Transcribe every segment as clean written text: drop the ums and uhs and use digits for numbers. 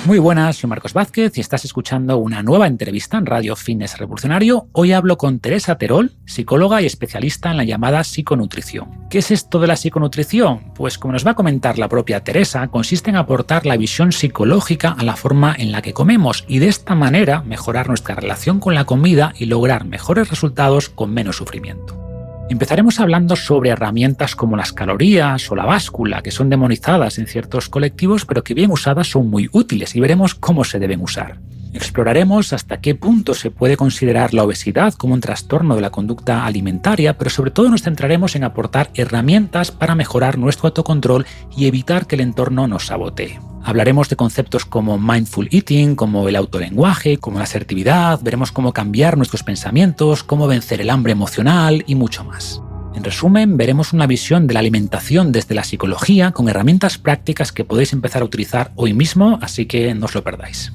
Muy buenas, soy Marcos Vázquez y estás escuchando una nueva entrevista en Radio Fitness Revolucionario. Hoy hablo con Teresa Terol, psicóloga y especialista en la llamada psiconutrición. ¿Qué es esto de la psiconutrición? Pues como nos va a comentar la propia Teresa, consiste en aportar la visión psicológica a la forma en la que comemos y de esta manera mejorar nuestra relación con la comida y lograr mejores resultados con menos sufrimiento. Empezaremos hablando sobre herramientas como las calorías o la báscula, que son demonizadas en ciertos colectivos, pero que bien usadas son muy útiles y veremos cómo se deben usar. Exploraremos hasta qué punto se puede considerar la obesidad como un trastorno de la conducta alimentaria, pero sobre todo nos centraremos en aportar herramientas para mejorar nuestro autocontrol y evitar que el entorno nos sabotee. Hablaremos de conceptos como mindful eating, como el autolenguaje, como la asertividad, veremos cómo cambiar nuestros pensamientos, cómo vencer el hambre emocional y mucho más. En resumen, veremos una visión de la alimentación desde la psicología con herramientas prácticas que podéis empezar a utilizar hoy mismo, así que no os lo perdáis.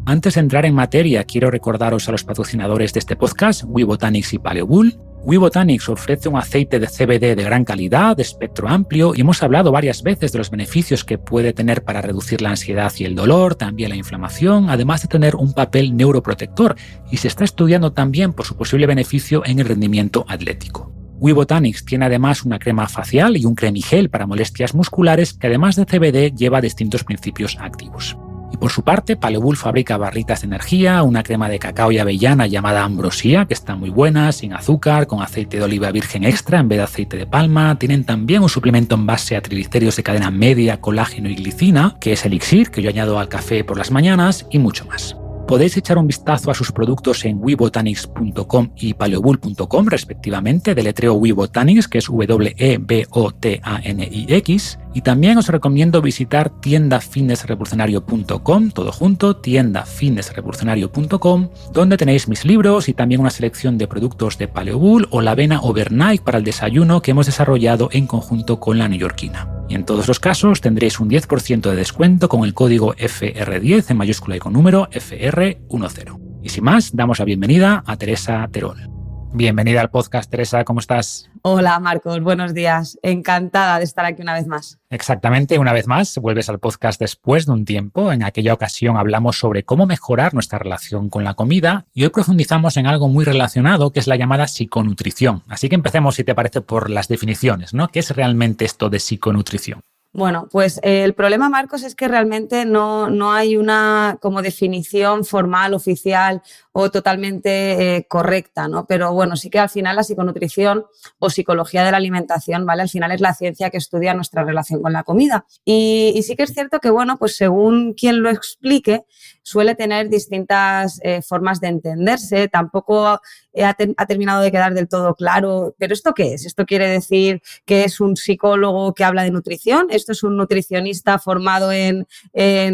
Antes de entrar en materia, quiero recordaros a los patrocinadores de este podcast, WeBotanics y Paleobull. WeBotanics ofrece un aceite de CBD de gran calidad, de espectro amplio, y hemos hablado varias veces de los beneficios que puede tener para reducir la ansiedad y el dolor, también la inflamación, además de tener un papel neuroprotector, y se está estudiando también por su posible beneficio en el rendimiento atlético. WeBotanics tiene además una crema facial y un cremigel para molestias musculares que además de CBD lleva distintos principios activos. Y por su parte, Paleobull fabrica barritas de energía, una crema de cacao y avellana llamada Ambrosía, que está muy buena, sin azúcar, con aceite de oliva virgen extra en vez de aceite de palma. Tienen también un suplemento en base a triglicéridos de cadena media, colágeno y glicina, que es Elixir, que yo añado al café por las mañanas, y mucho más. Podéis echar un vistazo a sus productos en webotanics.com y paleobull.com respectivamente, deletreo WeBotanics, que es WeBotanix, y también os recomiendo visitar tiendafitnessrevolucionario.com, todo junto, tiendafitnessrevolucionario.com, donde tenéis mis libros y también una selección de productos de Paleobull o la avena overnight para el desayuno que hemos desarrollado en conjunto con la neoyorquina. Y en todos los casos tendréis un 10% de descuento con el código FR10 en mayúscula y con número FR10. Y sin más, damos la bienvenida a Teresa Terol. Bienvenida al podcast, Teresa, ¿cómo estás? Hola, Marcos, buenos días. Encantada de estar aquí una vez más. Exactamente, una vez más, vuelves al podcast después de un tiempo. En aquella ocasión hablamos sobre cómo mejorar nuestra relación con la comida y hoy profundizamos en algo muy relacionado, que es la llamada psiconutrición. Así que empecemos, si te parece, por las definiciones, ¿no? ¿Qué es realmente esto de psiconutrición? Bueno, pues el problema, Marcos, es que realmente no hay una como definición formal, oficial o totalmente correcta, ¿no? Pero bueno, sí que al final la psiconutrición o psicología de la alimentación, ¿vale? Al final es la ciencia que estudia nuestra relación con la comida. Y sí que es cierto que, bueno, pues según quien lo explique, suele tener distintas formas de entenderse. Tampoco ha terminado de quedar del todo claro. ¿Pero esto qué es? ¿Esto quiere decir que es un psicólogo que habla de nutrición? ¿Esto es un nutricionista formado en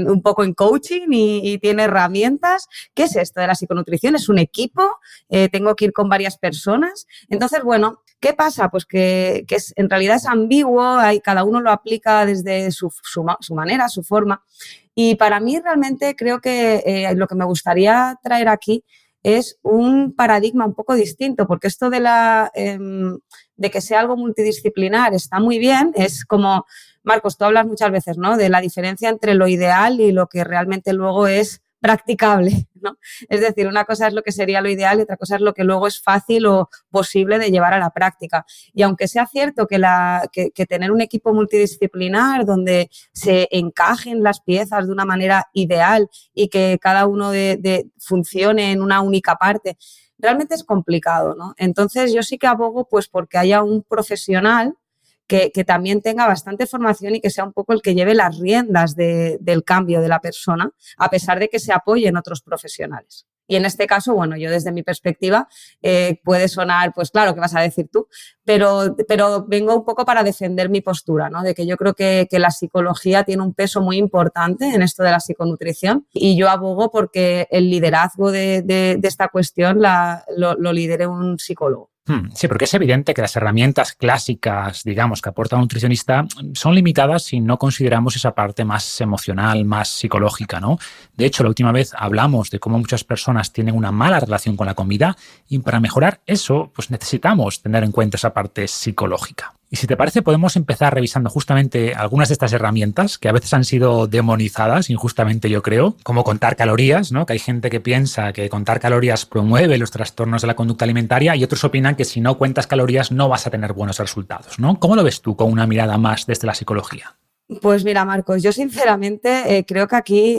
un poco en coaching y tiene herramientas? ¿Qué es esto de la psiconutrición? ¿Es un equipo? ¿Tengo que ir con varias personas? Entonces, bueno, ¿qué pasa? Pues que en realidad es ambiguo, cada uno lo aplica desde su manera, su forma. Y para mí realmente creo que lo que me gustaría traer aquí es un paradigma un poco distinto, porque esto de que sea algo multidisciplinar está muy bien. Es como, Marcos, tú hablas muchas veces, ¿no?, de la diferencia entre lo ideal y lo que realmente luego es practicable, ¿no? Es decir, una cosa es lo que sería lo ideal y otra cosa es lo que luego es fácil o posible de llevar a la práctica. Y aunque sea cierto que tener un equipo multidisciplinar donde se encajen las piezas de una manera ideal y que cada uno funcione en una única parte, realmente es complicado, ¿no? Entonces yo sí que abogo pues porque haya un profesional que también tenga bastante formación y que sea un poco el que lleve las riendas del cambio de la persona, a pesar de que se apoye en otros profesionales. Y en este caso, bueno, yo desde mi perspectiva puede sonar, pues claro, ¿qué vas a decir tú? Pero vengo un poco para defender mi postura, ¿no? De que yo creo que la psicología tiene un peso muy importante en esto de la psiconutrición y yo abogo porque el liderazgo de esta cuestión lo lidere un psicólogo. Sí, porque es evidente que las herramientas clásicas, digamos, que aporta un nutricionista son limitadas si no consideramos esa parte más emocional, más psicológica, ¿no? De hecho, la última vez hablamos de cómo muchas personas tienen una mala relación con la comida y para mejorar eso, pues necesitamos tener en cuenta esa parte psicológica. Y si te parece, podemos empezar revisando justamente algunas de estas herramientas que a veces han sido demonizadas, injustamente yo creo, como contar calorías, ¿no? Que hay gente que piensa que contar calorías promueve los trastornos de la conducta alimentaria y otros opinan que si no cuentas calorías no vas a tener buenos resultados, ¿no? ¿Cómo lo ves tú con una mirada más desde la psicología? Pues mira, Marcos, yo sinceramente creo que aquí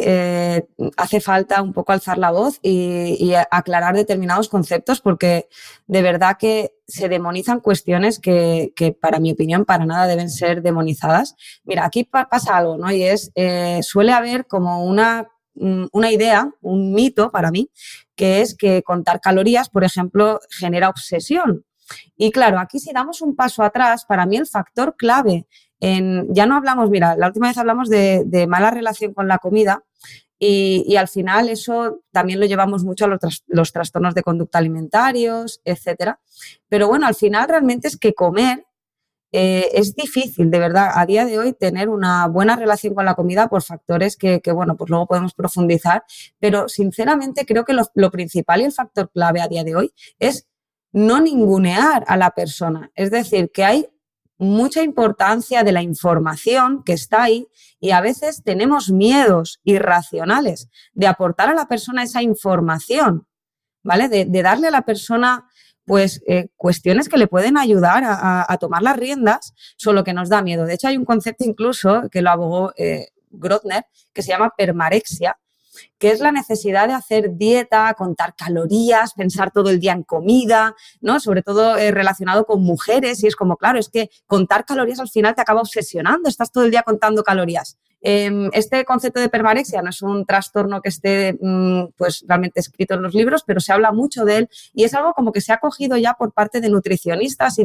hace falta un poco alzar la voz y aclarar determinados conceptos porque de verdad que se demonizan cuestiones que para mi opinión para nada deben ser demonizadas. Mira, aquí pasa algo, ¿no? Y es, suele haber como una idea, un mito para mí, que es que contar calorías, por ejemplo, genera obsesión. Y claro, aquí si damos un paso atrás, para mí el factor clave ya no hablamos, mira, la última vez hablamos de mala relación con la comida y al final eso también lo llevamos mucho a los trastornos de conducta alimentarios, etcétera. Pero bueno, al final realmente es que comer es difícil, de verdad, a día de hoy tener una buena relación con la comida por factores que bueno, pues luego podemos profundizar, pero sinceramente creo que lo principal y el factor clave a día de hoy es no ningunear a la persona. Es decir, que hay mucha importancia de la información que está ahí y a veces tenemos miedos irracionales de aportar a la persona esa información, ¿vale? De darle a la persona pues cuestiones que le pueden ayudar a tomar las riendas, solo que nos da miedo. De hecho, hay un concepto incluso que lo abogó Grotner, que se llama permarexia, que es la necesidad de hacer dieta, contar calorías, pensar todo el día en comida, ¿no? Sobre todo relacionado con mujeres, y es como, claro, es que contar calorías al final te acaba obsesionando, estás todo el día contando calorías. Este concepto de permarexia no es un trastorno que esté pues realmente escrito en los libros, pero se habla mucho de él y es algo como que se ha cogido ya por parte de nutricionistas y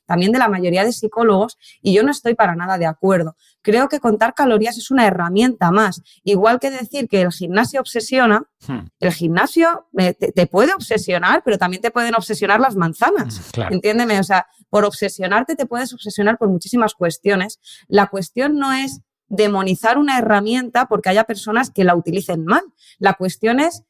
también de la mayoría de psicólogos y yo no estoy para nada de acuerdo. Creo que contar calorías es una herramienta más, igual que decir que el gimnasio obsesiona, el gimnasio te puede obsesionar, pero también te pueden obsesionar las manzanas, Claro. Entiéndeme, o sea, por obsesionarte te puedes obsesionar por muchísimas cuestiones. La cuestión no es demonizar una herramienta porque haya personas que la utilicen mal. La cuestión es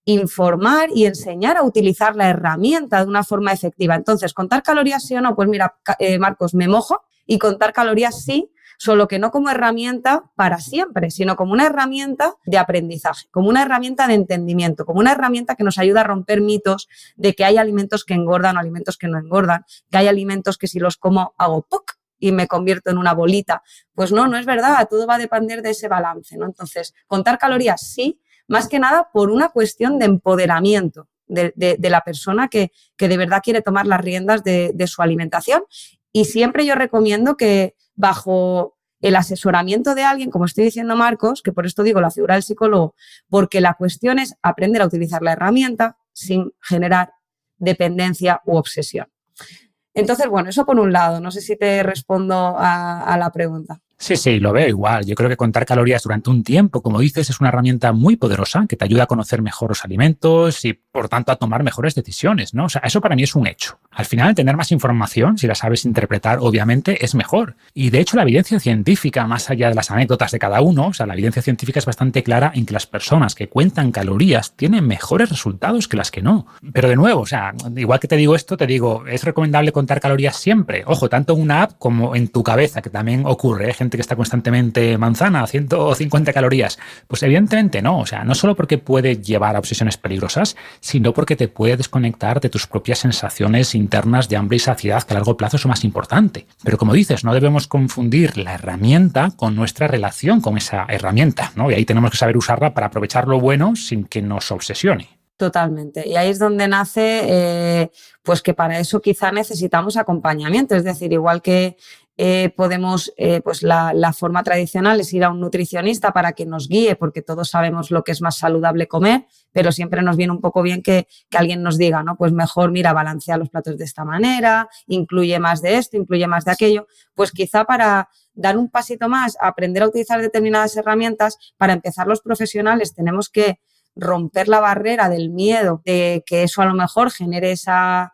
informar y enseñar a utilizar la herramienta de una forma efectiva. Entonces, ¿contar calorías sí o no? Pues mira, Marcos, me mojo y contar calorías sí, solo que no como herramienta para siempre, sino como una herramienta de aprendizaje, como una herramienta de entendimiento, como una herramienta que nos ayuda a romper mitos de que hay alimentos que engordan o alimentos que no engordan, que hay alimentos que si los como hago ¡puc! Y me convierto en una bolita. Pues no es verdad, todo va a depender de ese balance, ¿no? Entonces, contar calorías sí, más que nada por una cuestión de empoderamiento de la persona que de verdad quiere tomar las riendas de su alimentación y siempre yo recomiendo que bajo el asesoramiento de alguien, como estoy diciendo Marcos, que por esto digo la figura del psicólogo, porque la cuestión es aprender a utilizar la herramienta sin generar dependencia u obsesión. Entonces, bueno, eso por un lado. No sé si te respondo a la pregunta. Sí, lo veo igual. Yo creo que contar calorías durante un tiempo, como dices, es una herramienta muy poderosa que te ayuda a conocer mejor los alimentos y, por tanto, a tomar mejores decisiones, ¿no? O sea, eso para mí es un hecho. Al final, tener más información, si la sabes interpretar, obviamente, es mejor. Y, de hecho, la evidencia científica, más allá de las anécdotas de cada uno, o sea, la evidencia científica es bastante clara en que las personas que cuentan calorías tienen mejores resultados que las que no. Pero, de nuevo, o sea, igual que te digo esto, te digo, ¿es recomendable contar calorías siempre? Ojo, tanto en una app como en tu cabeza, que también ocurre, ¿eh? Gente que está constantemente manzana, 150 calorías. Pues evidentemente no, o sea, no solo porque puede llevar a obsesiones peligrosas, sino porque te puede desconectar de tus propias sensaciones internas de hambre y saciedad, que a largo plazo es lo más importante. Pero como dices, no debemos confundir la herramienta con nuestra relación con esa herramienta, ¿no? Y ahí tenemos que saber usarla para aprovechar lo bueno sin que nos obsesione. Totalmente. Y ahí es donde nace, pues que para eso quizá necesitamos acompañamiento. Es decir, igual que podemos, pues la forma tradicional es ir a un nutricionista para que nos guíe, porque todos sabemos lo que es más saludable comer, pero siempre nos viene un poco bien que alguien nos diga, ¿no? Pues mejor, mira, balancea los platos de esta manera, incluye más de esto, incluye más de aquello. Pues quizá para dar un pasito más, aprender a utilizar determinadas herramientas, para empezar los profesionales tenemos que romper la barrera del miedo de que eso a lo mejor genere esa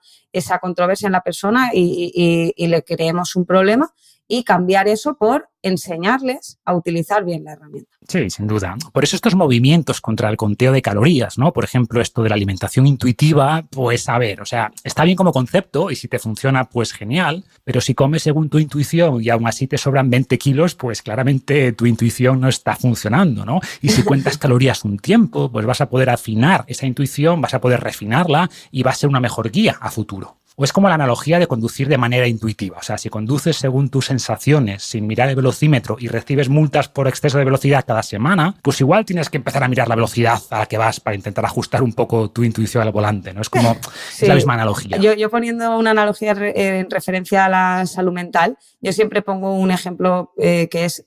controversia en la persona y le creemos un problema y cambiar eso por enseñarles a utilizar bien la herramienta. Sí, sin duda. Por eso estos movimientos contra el conteo de calorías, ¿no? Por ejemplo, esto de la alimentación intuitiva, pues a ver, o sea, está bien como concepto y si te funciona, pues genial, pero si comes según tu intuición y aún así te sobran 20 kilos, pues claramente tu intuición no está funcionando, ¿no? Y si cuentas calorías un tiempo, pues vas a poder afinar esa intuición, vas a poder refinarla y va a ser una mejor guía a futuro. O es como la analogía de conducir de manera intuitiva. O sea, si conduces según tus sensaciones, sin mirar el velocímetro y recibes multas por exceso de velocidad cada semana, pues igual tienes que empezar a mirar la velocidad a la que vas para intentar ajustar un poco tu intuición al volante, ¿no? Es como, sí, es la misma analogía. Yo poniendo una analogía en referencia a la salud mental, yo siempre pongo un ejemplo que es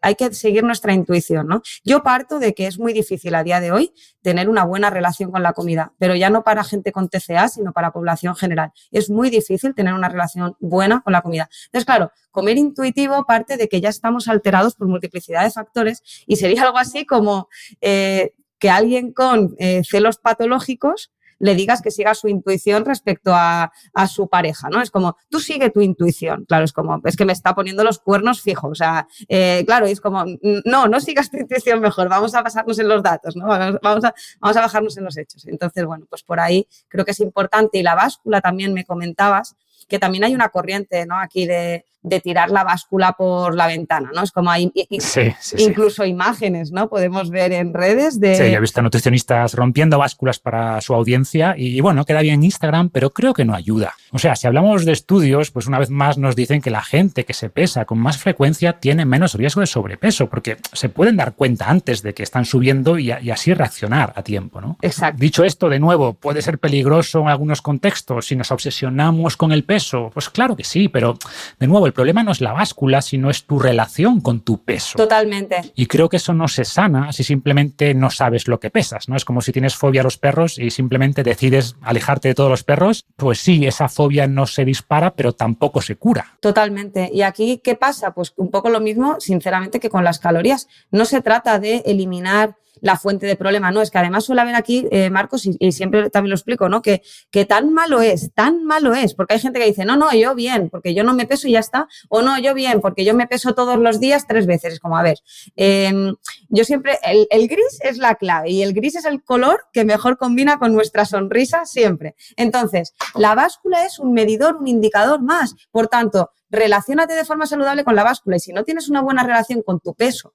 hay que seguir nuestra intuición, ¿no? Yo parto de que es muy difícil a día de hoy tener una buena relación con la comida, pero ya no para gente con TCA, sino para población general. Es muy difícil tener una relación buena con la comida. Entonces, claro, comer intuitivo parte de que ya estamos alterados por multiplicidad de factores y sería algo así como que alguien con celos patológicos le digas que siga su intuición respecto a su pareja, ¿no? Es como, tú sigue tu intuición. Claro, es como, es que me está poniendo los cuernos fijos. O sea, claro, es como, no sigas tu intuición mejor, vamos a basarnos en los datos, ¿no? Vamos a bajarnos en los hechos. Entonces, bueno, pues por ahí creo que es importante. Y la báscula también me comentabas, que también hay una corriente, ¿no? Aquí de tirar la báscula por la ventana, ¿no? Es como hay incluso imágenes, ¿no? Podemos ver en redes de... Sí, yo he visto nutricionistas rompiendo básculas para su audiencia y bueno, queda bien en Instagram, pero creo que no ayuda. O sea, si hablamos de estudios, pues una vez más nos dicen que la gente que se pesa con más frecuencia tiene menos riesgo de sobrepeso, porque se pueden dar cuenta antes de que están subiendo y así reaccionar a tiempo, ¿no? Exacto. Dicho esto, de nuevo, puede ser peligroso en algunos contextos si nos obsesionamos con el peso. Pues claro que sí, pero de nuevo, el problema no es la báscula, sino es tu relación con tu peso. Totalmente. Y creo que eso no se sana si simplemente no sabes lo que pesas, ¿no? Es como si tienes fobia a los perros y simplemente decides alejarte de todos los perros, pues sí, esa fobia no se dispara, pero tampoco se cura. Totalmente. ¿Y aquí qué pasa? Pues un poco lo mismo, sinceramente, que con las calorías. No se trata de eliminar la fuente de problema, no, es que además suele haber aquí, Marcos, y siempre también lo explico, ¿no? Que tan malo es, porque hay gente que dice, no, yo bien, porque yo no me peso y ya está, o no, yo bien, porque yo me peso todos los días 3 veces, es como, a ver, yo siempre, el gris es la clave y el gris es el color que mejor combina con nuestra sonrisa siempre. Entonces, la báscula es un medidor, un indicador más, por tanto, relaciónate de forma saludable con la báscula y si no tienes una buena relación con tu peso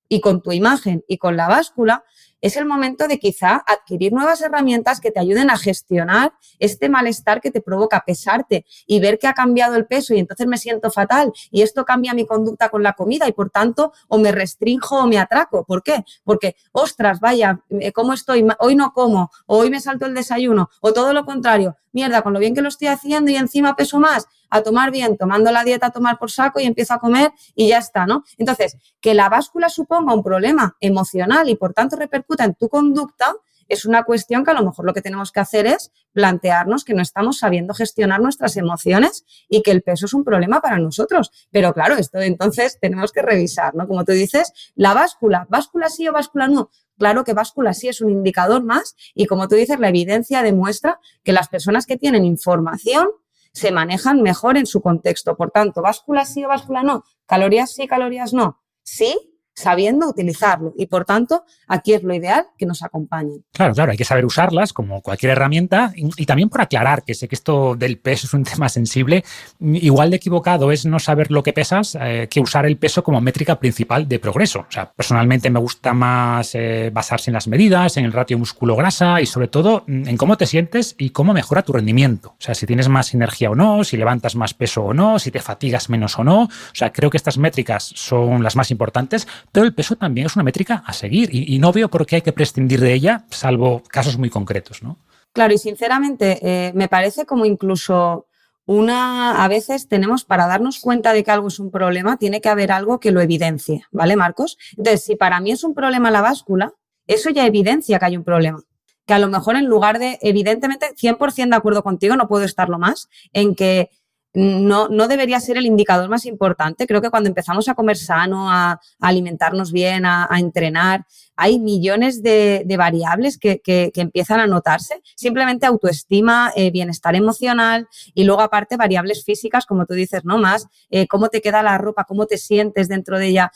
y con tu imagen y con la báscula, es el momento de quizá adquirir nuevas herramientas que te ayuden a gestionar este malestar que te provoca pesarte y ver que ha cambiado el peso y entonces me siento fatal y esto cambia mi conducta con la comida y por tanto o me restrinjo o me atraco. ¿Por qué? Porque, ostras, vaya, ¿cómo estoy? Hoy no como, o hoy me salto el desayuno, o todo lo contrario. Mierda, con lo bien que lo estoy haciendo y encima peso más, a tomar bien, tomando la dieta a tomar por saco y empiezo a comer y ya está, ¿no? Entonces, que la báscula suponga un problema emocional y por tanto repercuta en tu conducta es una cuestión que a lo mejor lo que tenemos que hacer es plantearnos que no estamos sabiendo gestionar nuestras emociones y que el peso es un problema para nosotros. Pero claro, esto entonces tenemos que revisar, ¿no? Como tú dices, la báscula sí o báscula no. Claro que báscula sí es un indicador más y como tú dices, la evidencia demuestra que las personas que tienen información se manejan mejor en su contexto. Por tanto, báscula sí o báscula no, calorías sí, calorías no. Sí, sabiendo utilizarlo y, por tanto, aquí es lo ideal que nos acompañen. Claro, hay que saber usarlas como cualquier herramienta y también por aclarar, que sé que esto del peso es un tema sensible, igual de equivocado es no saber lo que pesas que usar el peso como métrica principal de progreso. O sea, personalmente me gusta más basarse en las medidas, en el ratio músculo-grasa y sobre todo en cómo te sientes y cómo mejora tu rendimiento. O sea, si tienes más energía o no, si levantas más peso o no, si te fatigas menos o no. O sea, creo que estas métricas son las más importantes, pero el peso también es una métrica a seguir y no veo por qué hay que prescindir de ella, salvo casos muy concretos, ¿no? Claro, y sinceramente me parece como incluso a veces tenemos, para darnos cuenta de que algo es un problema, tiene que haber algo que lo evidencie, ¿vale, Marcos? Entonces, si para mí es un problema la báscula, eso ya evidencia que hay un problema. Que a lo mejor en lugar de, evidentemente, 100% de acuerdo contigo, no puedo estarlo más, en que no debería ser el indicador más importante. Creo que cuando empezamos a comer sano, a alimentarnos bien, a entrenar, hay millones de variables que empiezan a notarse. Simplemente autoestima, bienestar emocional y luego aparte variables físicas, como tú dices, ¿no? Más cómo te queda la ropa, cómo te sientes dentro de ella,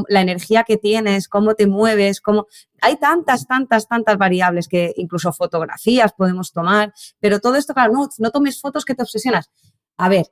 la energía que tienes, cómo te mueves, Hay tantas variables que incluso fotografías podemos tomar, pero todo esto, claro, no tomes fotos que te obsesionas. A ver,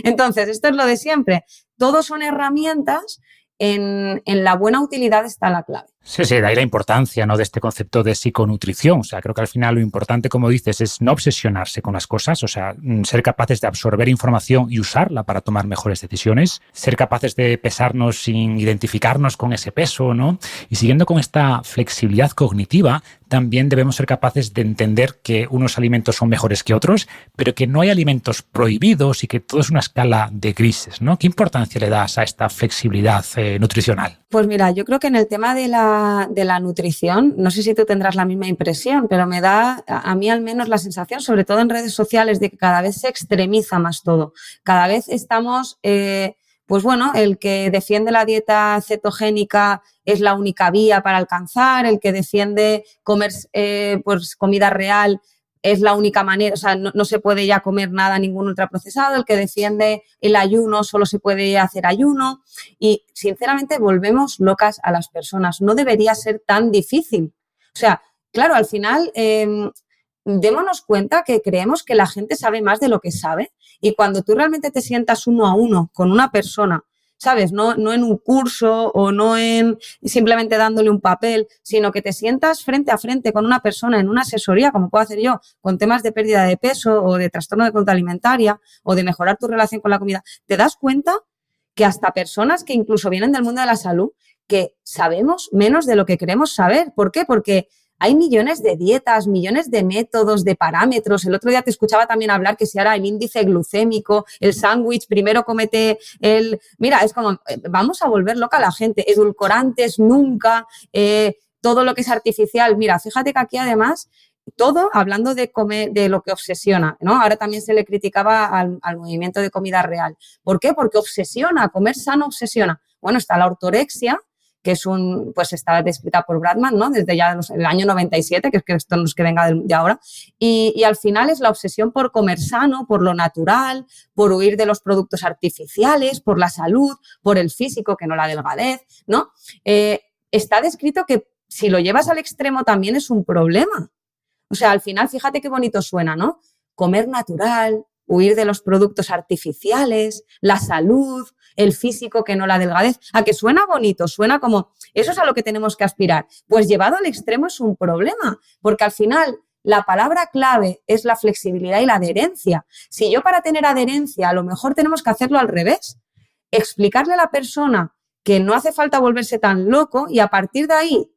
entonces, esto es lo de siempre. Todos son herramientas, en la buena utilidad está la clave. Sí, de ahí la importancia, ¿no?, de este concepto de psiconutrición. O sea, creo que al final lo importante, como dices, es no obsesionarse con las cosas, o sea, ser capaces de absorber información y usarla para tomar mejores decisiones, ser capaces de pesarnos sin identificarnos con ese peso, ¿no? Y siguiendo con esta flexibilidad cognitiva, también debemos ser capaces de entender que unos alimentos son mejores que otros, pero que no hay alimentos prohibidos y que todo es una escala de grises, ¿no? ¿Qué importancia le das a esta flexibilidad nutricional? Pues mira, yo creo que en el tema de la nutrición, no sé si tú tendrás la misma impresión, pero me da a mí al menos la sensación, sobre todo en redes sociales, de que cada vez se extremiza más todo. Cada vez estamos, pues bueno, el que defiende la dieta cetogénica es la única vía para alcanzar, el que defiende comer pues comida real es la única manera, o sea, no se puede ya comer nada, ningún ultraprocesado, el que defiende el ayuno, solo se puede hacer ayuno y, sinceramente, volvemos locas a las personas. No debería ser tan difícil. O sea, claro, al final, démonos cuenta que creemos que la gente sabe más de lo que sabe y cuando tú realmente te sientas uno a uno con una persona, ¿sabes? No en un curso o no en simplemente dándole un papel, sino que te sientas frente a frente con una persona en una asesoría, como puedo hacer yo, con temas de pérdida de peso o de trastorno de conducta alimentaria o de mejorar tu relación con la comida, te das cuenta que hasta personas que incluso vienen del mundo de la salud, que sabemos menos de lo que queremos saber. ¿Por qué? Porque hay millones de dietas, millones de métodos, de parámetros. El otro día te escuchaba también hablar que si ahora el índice glucémico, el sándwich, primero comete el... Mira, es como, vamos a volver loca a la gente. Edulcorantes nunca, todo lo que es artificial. Mira, fíjate que aquí además... Todo hablando de comer, de lo que obsesiona, ¿no? Ahora también se le criticaba al movimiento de comida real. ¿Por qué? Porque obsesiona, comer sano obsesiona. Bueno, está la ortorexia, que es pues está descrita por Bradman, ¿no? Desde ya el año 97, que es que esto no es que venga de ahora. Y al final es la obsesión por comer sano, por lo natural, por huir de los productos artificiales, por la salud, por el físico, que no la delgadez, ¿no? Está descrito que si lo llevas al extremo también es un problema. O sea, al final, fíjate qué bonito suena, ¿no? Comer natural, huir de los productos artificiales, la salud, el físico que no la delgadez. ¿A que suena bonito? Suena como, eso es a lo que tenemos que aspirar. Pues llevado al extremo es un problema, porque al final la palabra clave es la flexibilidad y la adherencia. Si yo para tener adherencia a lo mejor tenemos que hacerlo al revés, explicarle a la persona que no hace falta volverse tan loco y a partir de ahí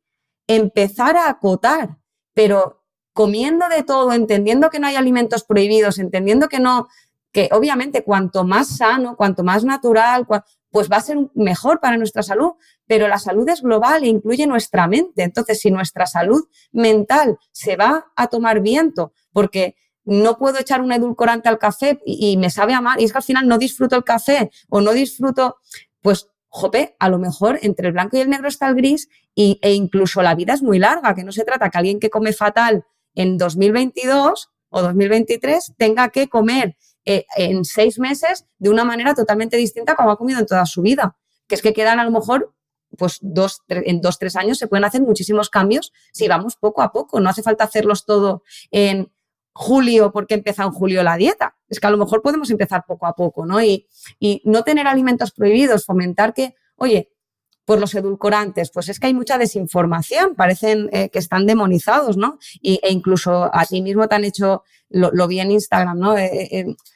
empezar a acotar, pero comiendo de todo, entendiendo que no hay alimentos prohibidos, entendiendo que obviamente cuanto más sano, cuanto más natural, pues va a ser mejor para nuestra salud, pero la salud es global e incluye nuestra mente. Entonces, si nuestra salud mental se va a tomar viento porque no puedo echar un edulcorante al café y me sabe a mal, y es que al final no disfruto el café o no disfruto, pues, jope, a lo mejor entre el blanco y el negro está el gris e incluso la vida es muy larga, que no se trata que alguien que come fatal en 2022 o 2023 tenga que comer en 6 meses de una manera totalmente distinta como ha comido en toda su vida. Que es que quedan a lo mejor, pues en 2-3 años se pueden hacer muchísimos cambios si vamos poco a poco. No hace falta hacerlos todo en julio porque empieza en julio la dieta. Es que a lo mejor podemos empezar poco a poco, ¿no? Y no tener alimentos prohibidos, fomentar que, oye, pues los edulcorantes, pues es que hay mucha desinformación, parecen que están demonizados, ¿no? E incluso a ti mismo te han hecho, lo vi en Instagram, ¿no?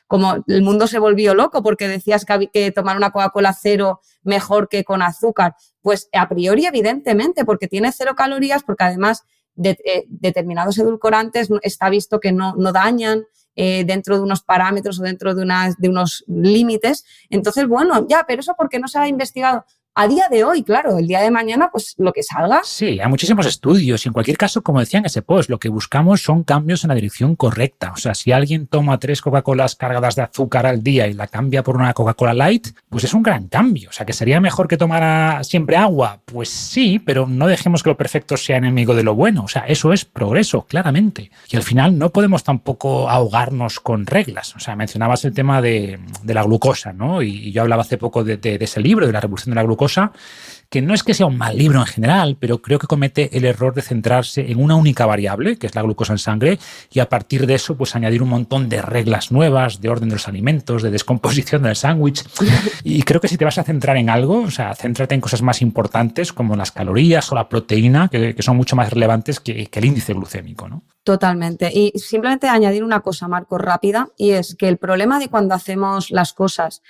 Como el mundo se volvió loco porque decías que tomar una Coca-Cola cero mejor que con azúcar. Pues a priori, evidentemente, porque tiene 0 calorías, porque además determinados edulcorantes está visto que no dañan dentro de unos parámetros o dentro de unos límites. Entonces, bueno, ya, pero eso porque no se ha investigado. a día de hoy, claro, el día de mañana, pues lo que salga. Sí, hay muchísimos estudios y en cualquier caso, como decía en ese post, lo que buscamos son cambios en la dirección correcta. O sea, si alguien toma 3 Coca-Colas cargadas de azúcar al día y la cambia por una Coca-Cola Light, pues es un gran cambio. O sea, ¿que sería mejor que tomara siempre agua? Pues sí, pero no dejemos que lo perfecto sea enemigo de lo bueno. O sea, eso es progreso, claramente. Y al final no podemos tampoco ahogarnos con reglas. O sea, mencionabas el tema de la glucosa, ¿no? Y yo hablaba hace poco de ese libro, de la revolución de la glucosa, que no es que sea un mal libro en general, pero creo que comete el error de centrarse en una única variable, que es la glucosa en sangre, y a partir de eso, pues añadir un montón de reglas nuevas, de orden de los alimentos, de descomposición del sándwich. Y creo que si te vas a centrar en algo, o sea, céntrate en cosas más importantes como las calorías o la proteína, que son mucho más relevantes que el índice glucémico, ¿no? Totalmente. Y simplemente añadir una cosa, Marco, rápida, y es que el problema de cuando hacemos las cosas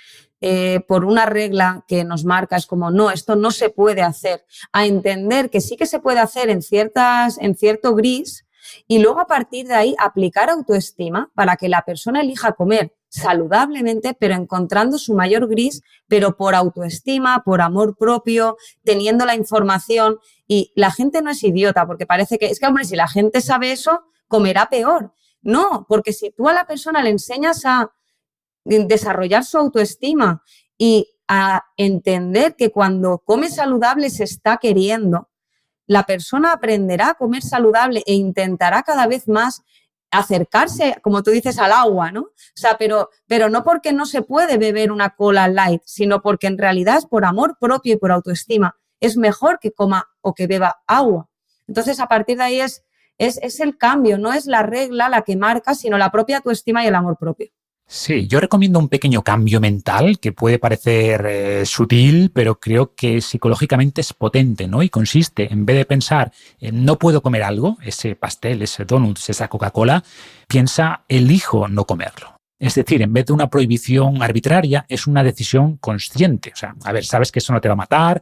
por una regla que nos marca, es como, no, esto no se puede hacer, a entender que sí que se puede hacer en cierto gris, y luego a partir de ahí aplicar autoestima para que la persona elija comer saludablemente, pero encontrando su mayor gris, pero por autoestima, por amor propio, teniendo la información. Y la gente no es idiota, porque parece que, es que, hombre, si la gente sabe eso, comerá peor. No, porque si tú a la persona le enseñas a desarrollar su autoestima y a entender que cuando come saludable se está queriendo, la persona aprenderá a comer saludable e intentará cada vez más acercarse, como tú dices, al agua, ¿no? O sea, pero no porque no se puede beber una cola light, sino porque en realidad es por amor propio y por autoestima. Es mejor que coma o que beba agua. Entonces, a partir de ahí es el cambio, no es la regla la que marca, sino la propia autoestima y el amor propio. Sí, yo recomiendo un pequeño cambio mental que puede parecer sutil, pero creo que psicológicamente es potente, ¿no? Y consiste, en vez de pensar no puedo comer algo, ese pastel, ese donut, esa Coca-Cola, piensa elijo no comerlo. Es decir, en vez de una prohibición arbitraria, es una decisión consciente. O sea, a ver, sabes que eso no te va a matar,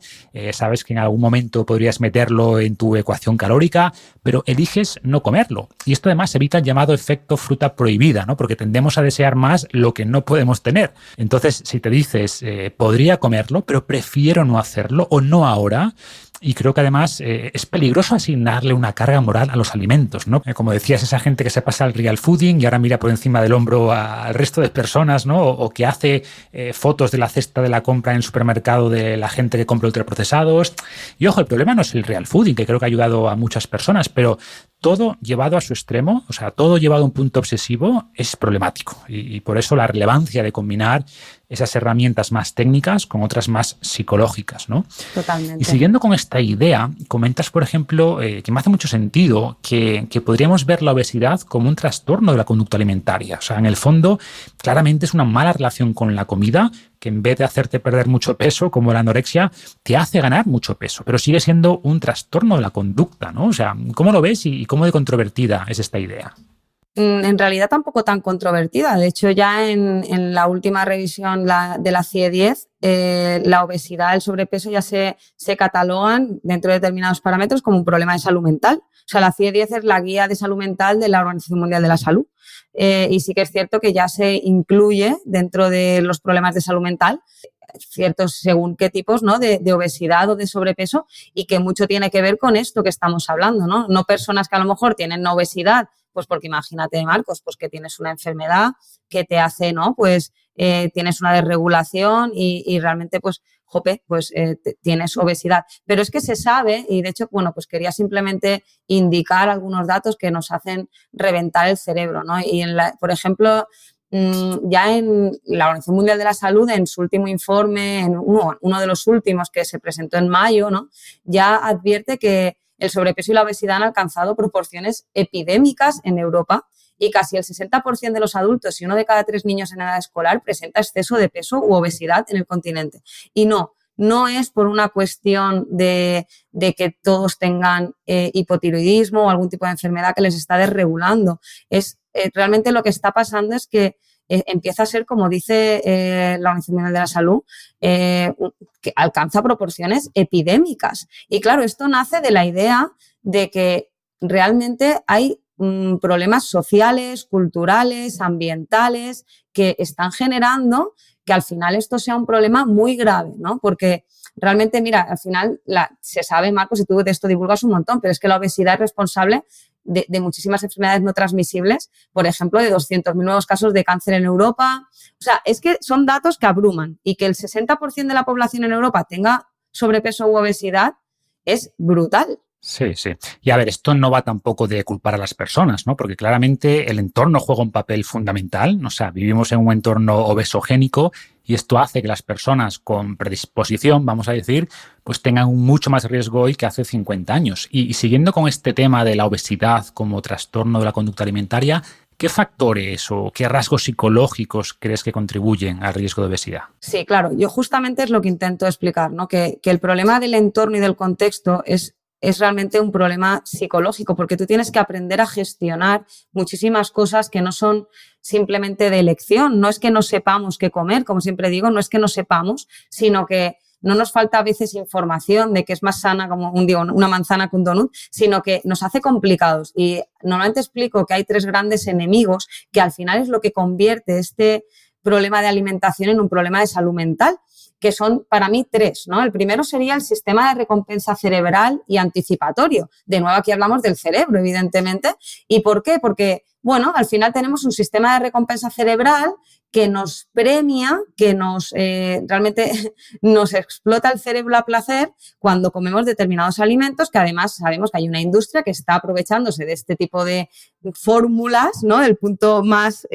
sabes que en algún momento podrías meterlo en tu ecuación calórica, pero eliges no comerlo. Y esto además evita el llamado efecto fruta prohibida, ¿no? Porque tendemos a desear más lo que no podemos tener. Entonces, si te dices, podría comerlo, pero prefiero no hacerlo o no ahora, y creo que además es peligroso asignarle una carga moral a los alimentos, ¿no? Como decías, esa gente que se pasa al real fooding y ahora mira por encima del hombro al resto de personas, ¿no? O que hace fotos de la cesta de la compra en el supermercado de la gente que compra ultraprocesados. Y ojo, el problema no es el real fooding, que creo que ha ayudado a muchas personas, pero todo llevado a su extremo, o sea, todo llevado a un punto obsesivo es problemático. Y por eso la relevancia de combinar esas herramientas más técnicas con otras más psicológicas, ¿no? Totalmente. Y siguiendo con esta idea, comentas, por ejemplo, que me hace mucho sentido que podríamos ver la obesidad como un trastorno de la conducta alimentaria. O sea, en el fondo, claramente es una mala relación con la comida que en vez de hacerte perder mucho peso, como la anorexia, te hace ganar mucho peso, pero sigue siendo un trastorno de la conducta, ¿no? O sea, ¿cómo lo ves y cómo de controvertida es esta idea? En realidad tampoco tan controvertida. De hecho, ya en la última revisión de la CIE-10, la obesidad, el sobrepeso ya se catalogan dentro de determinados parámetros como un problema de salud mental. O sea, la CIE-10 es la guía de salud mental de la Organización Mundial de la Salud. Y sí que es cierto que ya se incluye dentro de los problemas de salud mental ciertos según qué tipos, ¿no? de obesidad o de sobrepeso, y que mucho tiene que ver con esto que estamos hablando, ¿no? No personas que a lo mejor tienen obesidad, pues porque imagínate, Marcos, pues que tienes una enfermedad que te hace, ¿no? Pues tienes una desregulación y realmente, pues, tienes obesidad. Pero es que se sabe, y de hecho, bueno, pues quería simplemente indicar algunos datos que nos hacen reventar el cerebro, ¿no? Y por ejemplo, ya en la Organización Mundial de la Salud, en su último informe, en uno de los últimos que se presentó en mayo, ¿no? Ya advierte que el sobrepeso y la obesidad han alcanzado proporciones epidémicas en Europa y casi el 60% de los adultos y 1 de cada 3 niños en edad escolar presenta exceso de peso u obesidad en el continente. Y no es por una cuestión de que todos tengan hipotiroidismo o algún tipo de enfermedad que les está desregulando. Realmente lo que está pasando es que empieza a ser, como dice la Organización Mundial de la Salud, que alcanza proporciones epidémicas. Y claro, esto nace de la idea de que realmente hay problemas sociales, culturales, ambientales, que están generando que al final esto sea un problema muy grave, ¿no? Porque realmente, mira, al final se sabe, Marcos, y tú de esto divulgas un montón, pero es que la obesidad es responsable de muchísimas enfermedades no transmisibles, por ejemplo, de 200.000 nuevos casos de cáncer en Europa. O sea, es que son datos que abruman, y que el 60% de la población en Europa tenga sobrepeso u obesidad es brutal. Sí, sí. Y a ver, esto no va tampoco de culpar a las personas, ¿no? Porque claramente el entorno juega un papel fundamental. O sea, vivimos en un entorno obesogénico y esto hace que las personas con predisposición, vamos a decir, pues tengan mucho más riesgo hoy que hace 50 años. Y siguiendo con este tema de la obesidad como trastorno de la conducta alimentaria, ¿qué factores o qué rasgos psicológicos crees que contribuyen al riesgo de obesidad? Sí, claro. Yo justamente es lo que intento explicar, ¿no? Que el problema del entorno y del contexto es realmente un problema psicológico, porque tú tienes que aprender a gestionar muchísimas cosas que no son simplemente de elección. No es que no sepamos qué comer, como siempre digo, no es que no sepamos, sino que no nos falta a veces información de que es más sana como una manzana que un donut, sino que nos hace complicados. Y normalmente explico que hay 3 grandes enemigos que al final es lo que convierte este problema de alimentación en un problema de salud mental, que son para mí 3, ¿no? El primero sería el sistema de recompensa cerebral y anticipatorio. De nuevo, aquí hablamos del cerebro, evidentemente. ¿Y por qué? Porque, bueno, al final tenemos un sistema de recompensa cerebral que nos premia, que realmente nos explota el cerebro a placer cuando comemos determinados alimentos, que además sabemos que hay una industria que está aprovechándose de este tipo de fórmulas, ¿no? Del punto más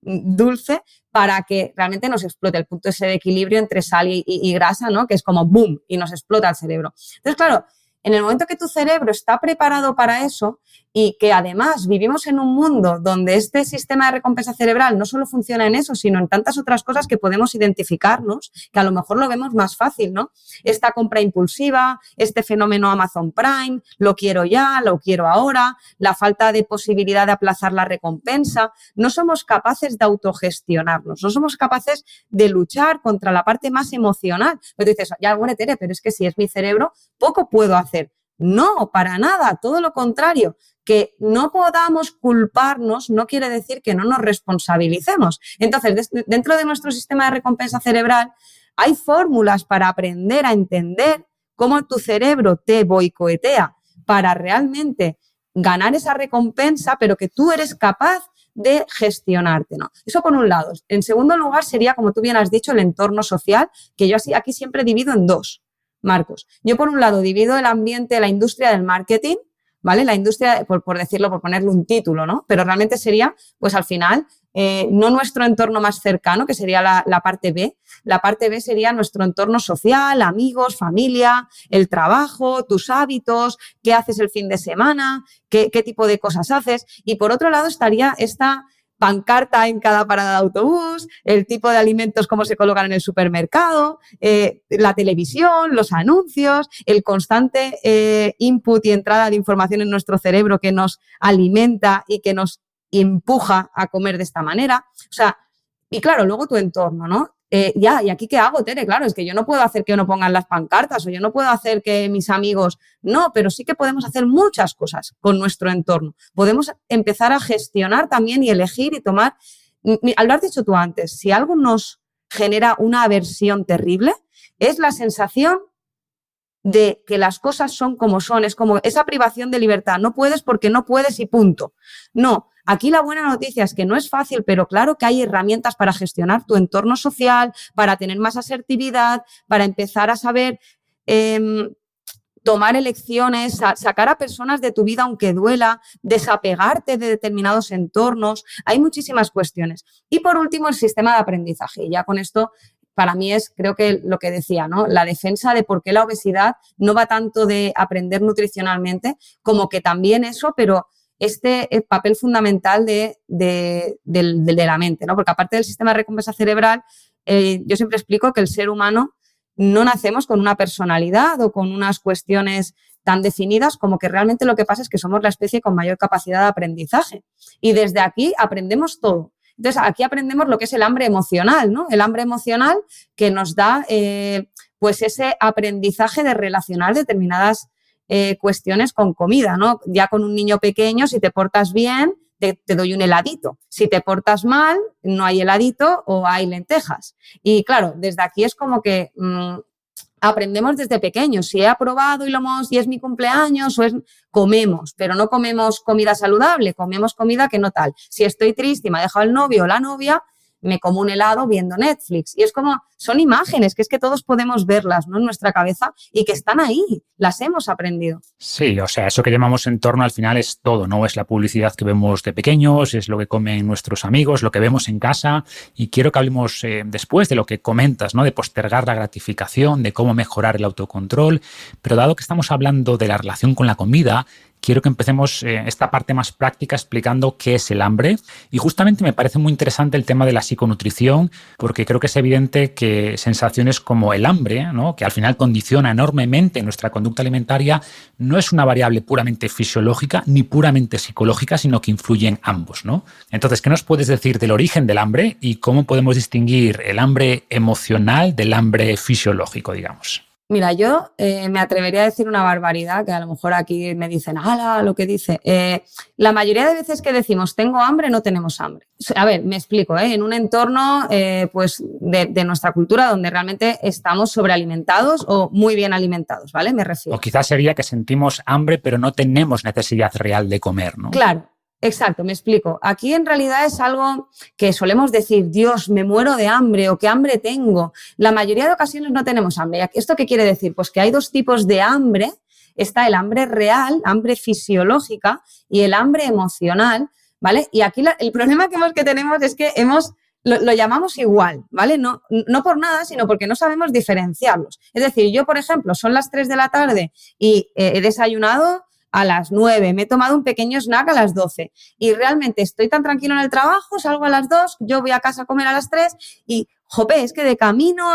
dulce, para que realmente nos explote el punto ese de equilibrio entre sal y grasa, ¿no? Que es como boom, y nos explota el cerebro. Entonces, claro, en el momento que tu cerebro está preparado para eso y que además vivimos en un mundo donde este sistema de recompensa cerebral no solo funciona en eso, sino en tantas otras cosas que podemos identificarnos, que a lo mejor lo vemos más fácil, ¿no? Esta compra impulsiva, este fenómeno Amazon Prime, lo quiero ya, lo quiero ahora, la falta de posibilidad de aplazar la recompensa. No somos capaces de autogestionarnos, no somos capaces de luchar contra la parte más emocional. Pues tú dices, ya, bueno, Tere, pero es que si es mi cerebro, poco puedo hacer. No, para nada, todo lo contrario. Que no podamos culparnos no quiere decir que no nos responsabilicemos. Entonces, dentro de nuestro sistema de recompensa cerebral hay fórmulas para aprender a entender cómo tu cerebro te boicotea para realmente ganar esa recompensa, pero que tú eres capaz de gestionarte, ¿no? Eso por un lado. En segundo lugar sería, como tú bien has dicho, el entorno social, que yo aquí siempre divido en 2, Marcos. Yo por un lado divido el ambiente, la industria del marketing, ¿vale? La industria, por decirlo, por ponerle un título, ¿no? Pero realmente sería, pues al final, no nuestro entorno más cercano, que sería la parte B. La parte B sería nuestro entorno social, amigos, familia, el trabajo, tus hábitos, qué haces el fin de semana, qué tipo de cosas haces. Y por otro lado estaría esta pancarta en cada parada de autobús, el tipo de alimentos, cómo se colocan en el supermercado, la televisión, los anuncios, el constante input y entrada de información en nuestro cerebro que nos alimenta y que nos empuja a comer de esta manera. O sea, y claro, luego tu entorno, ¿no? ¿Y aquí qué hago, Tere? Claro, es que yo no puedo hacer que no pongan las pancartas o yo no puedo hacer que mis amigos... No, pero sí que podemos hacer muchas cosas con nuestro entorno. Podemos empezar a gestionar también y elegir y tomar... Lo has dicho tú antes, si algo nos genera una aversión terrible, es la sensación de que las cosas son como son, es como esa privación de libertad. No puedes porque no puedes y punto. No, aquí la buena noticia es que no es fácil, pero claro que hay herramientas para gestionar tu entorno social, para tener más asertividad, para empezar a saber tomar elecciones, sacar a personas de tu vida aunque duela, desapegarte de determinados entornos. Hay muchísimas cuestiones. Y por último, el sistema de aprendizaje. Y ya con esto... Para mí es, creo que lo que decía, ¿no? La defensa de por qué la obesidad no va tanto de aprender nutricionalmente como que también eso, pero este papel fundamental de la mente, ¿no? Porque aparte del sistema de recompensa cerebral, yo siempre explico que el ser humano no nacemos con una personalidad o con unas cuestiones tan definidas, como que realmente lo que pasa es que somos la especie con mayor capacidad de aprendizaje. Y desde aquí aprendemos todo. Entonces, aquí aprendemos lo que es el hambre emocional, ¿no? El hambre emocional que nos da, pues, ese aprendizaje de relacionar determinadas cuestiones con comida, ¿no? Ya con un niño pequeño, si te portas bien, te doy un heladito. Si te portas mal, no hay heladito o hay lentejas. Y, claro, desde aquí es como que aprendemos desde pequeños. Si he aprobado y es mi cumpleaños, comemos, pero no comemos comida saludable, comemos comida que no tal. Si estoy triste y me ha dejado el novio o la novia, me como un helado viendo Netflix. Y es como, son imágenes que es que todos podemos verlas, ¿no?, en nuestra cabeza y que están ahí, las hemos aprendido. Sí, o sea, eso que llamamos entorno al final es todo, ¿no? Es la publicidad que vemos de pequeños, es lo que comen nuestros amigos, lo que vemos en casa. Y quiero que hablemos después de lo que comentas, ¿no?, de postergar la gratificación, de cómo mejorar el autocontrol. Pero dado que estamos hablando de la relación con la comida, quiero que empecemos esta parte más práctica explicando qué es el hambre. Y justamente me parece muy interesante el tema de la psiconutrición, porque creo que es evidente que sensaciones como el hambre, ¿no?, que al final condiciona enormemente nuestra conducta alimentaria, no es una variable puramente fisiológica ni puramente psicológica, sino que influyen ambos, ¿no? Entonces, ¿qué nos puedes decir del origen del hambre y cómo podemos distinguir el hambre emocional del hambre fisiológico, digamos? Mira, yo me atrevería a decir una barbaridad, que a lo mejor aquí me dicen, ¡hala!, lo que dice. La mayoría de veces que decimos tengo hambre, no tenemos hambre. A ver, me explico, en un entorno pues de nuestra cultura donde realmente estamos sobrealimentados o muy bien alimentados, ¿vale? Me refiero. O quizás sería que sentimos hambre, pero no tenemos necesidad real de comer, ¿no? Claro. Exacto, me explico. Aquí en realidad es algo que solemos decir, Dios, me muero de hambre o qué hambre tengo. La mayoría de ocasiones no tenemos hambre. ¿Esto qué quiere decir? Pues que hay dos tipos de hambre. Está el hambre real, hambre fisiológica, y el hambre emocional, ¿vale? Y aquí el problema que tenemos es que lo llamamos igual, ¿vale? No por nada, sino porque no sabemos diferenciarlos. Es decir, yo, por ejemplo, son las 3 de la tarde y he desayunado a las 9, me he tomado un pequeño snack a las 12 y realmente estoy tan tranquilo en el trabajo, salgo a las 2, yo voy a casa a comer a las 3 y, jope, es que de camino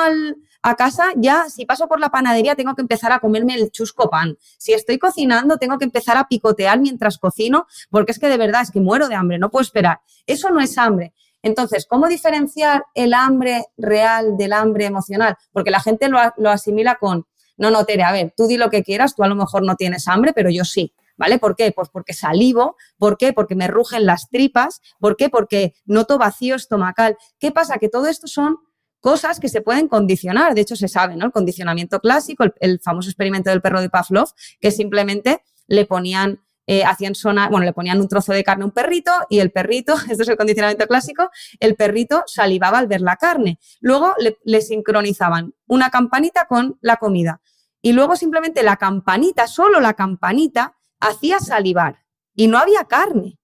a casa ya, si paso por la panadería, tengo que empezar a comerme el chusco pan. Si estoy cocinando, tengo que empezar a picotear mientras cocino, porque es que de verdad es que muero de hambre, no puedo esperar. Eso no es hambre. Entonces, ¿cómo diferenciar el hambre real del hambre emocional? Porque la gente lo asimila con, no, Tere, a ver, tú di lo que quieras, tú a lo mejor no tienes hambre, pero yo sí, ¿vale? ¿Por qué? Pues porque salivo. ¿Por qué? Porque me rugen las tripas. ¿Por qué? Porque noto vacío estomacal. ¿Qué pasa? Que todo esto son cosas que se pueden condicionar. De hecho, se sabe, ¿no? El condicionamiento clásico, el famoso experimento del perro de Pavlov, que simplemente le ponían le ponían un trozo de carne a un perrito y el perrito, esto es el condicionamiento clásico, el perrito salivaba al ver la carne. Luego le sincronizaban una campanita con la comida y luego simplemente la campanita, solo la campanita, hacía salivar y no había carne.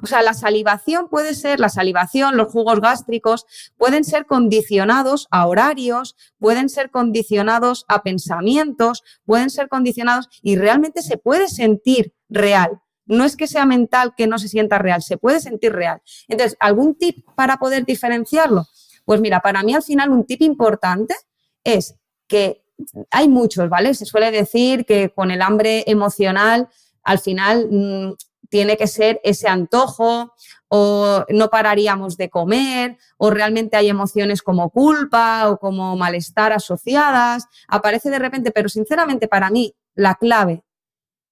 O sea, la salivación, los jugos gástricos pueden ser condicionados a horarios, pueden ser condicionados a pensamientos, pueden ser condicionados y realmente se puede sentir real. No es que sea mental que no se sienta real, se puede sentir real. Entonces, ¿algún tip para poder diferenciarlo? Pues mira, para mí al final un tip importante es que hay muchos, ¿vale? Se suele decir que con el hambre emocional al final tiene que ser ese antojo o no pararíamos de comer o realmente hay emociones como culpa o como malestar asociadas. Aparece de repente, pero sinceramente para mí la clave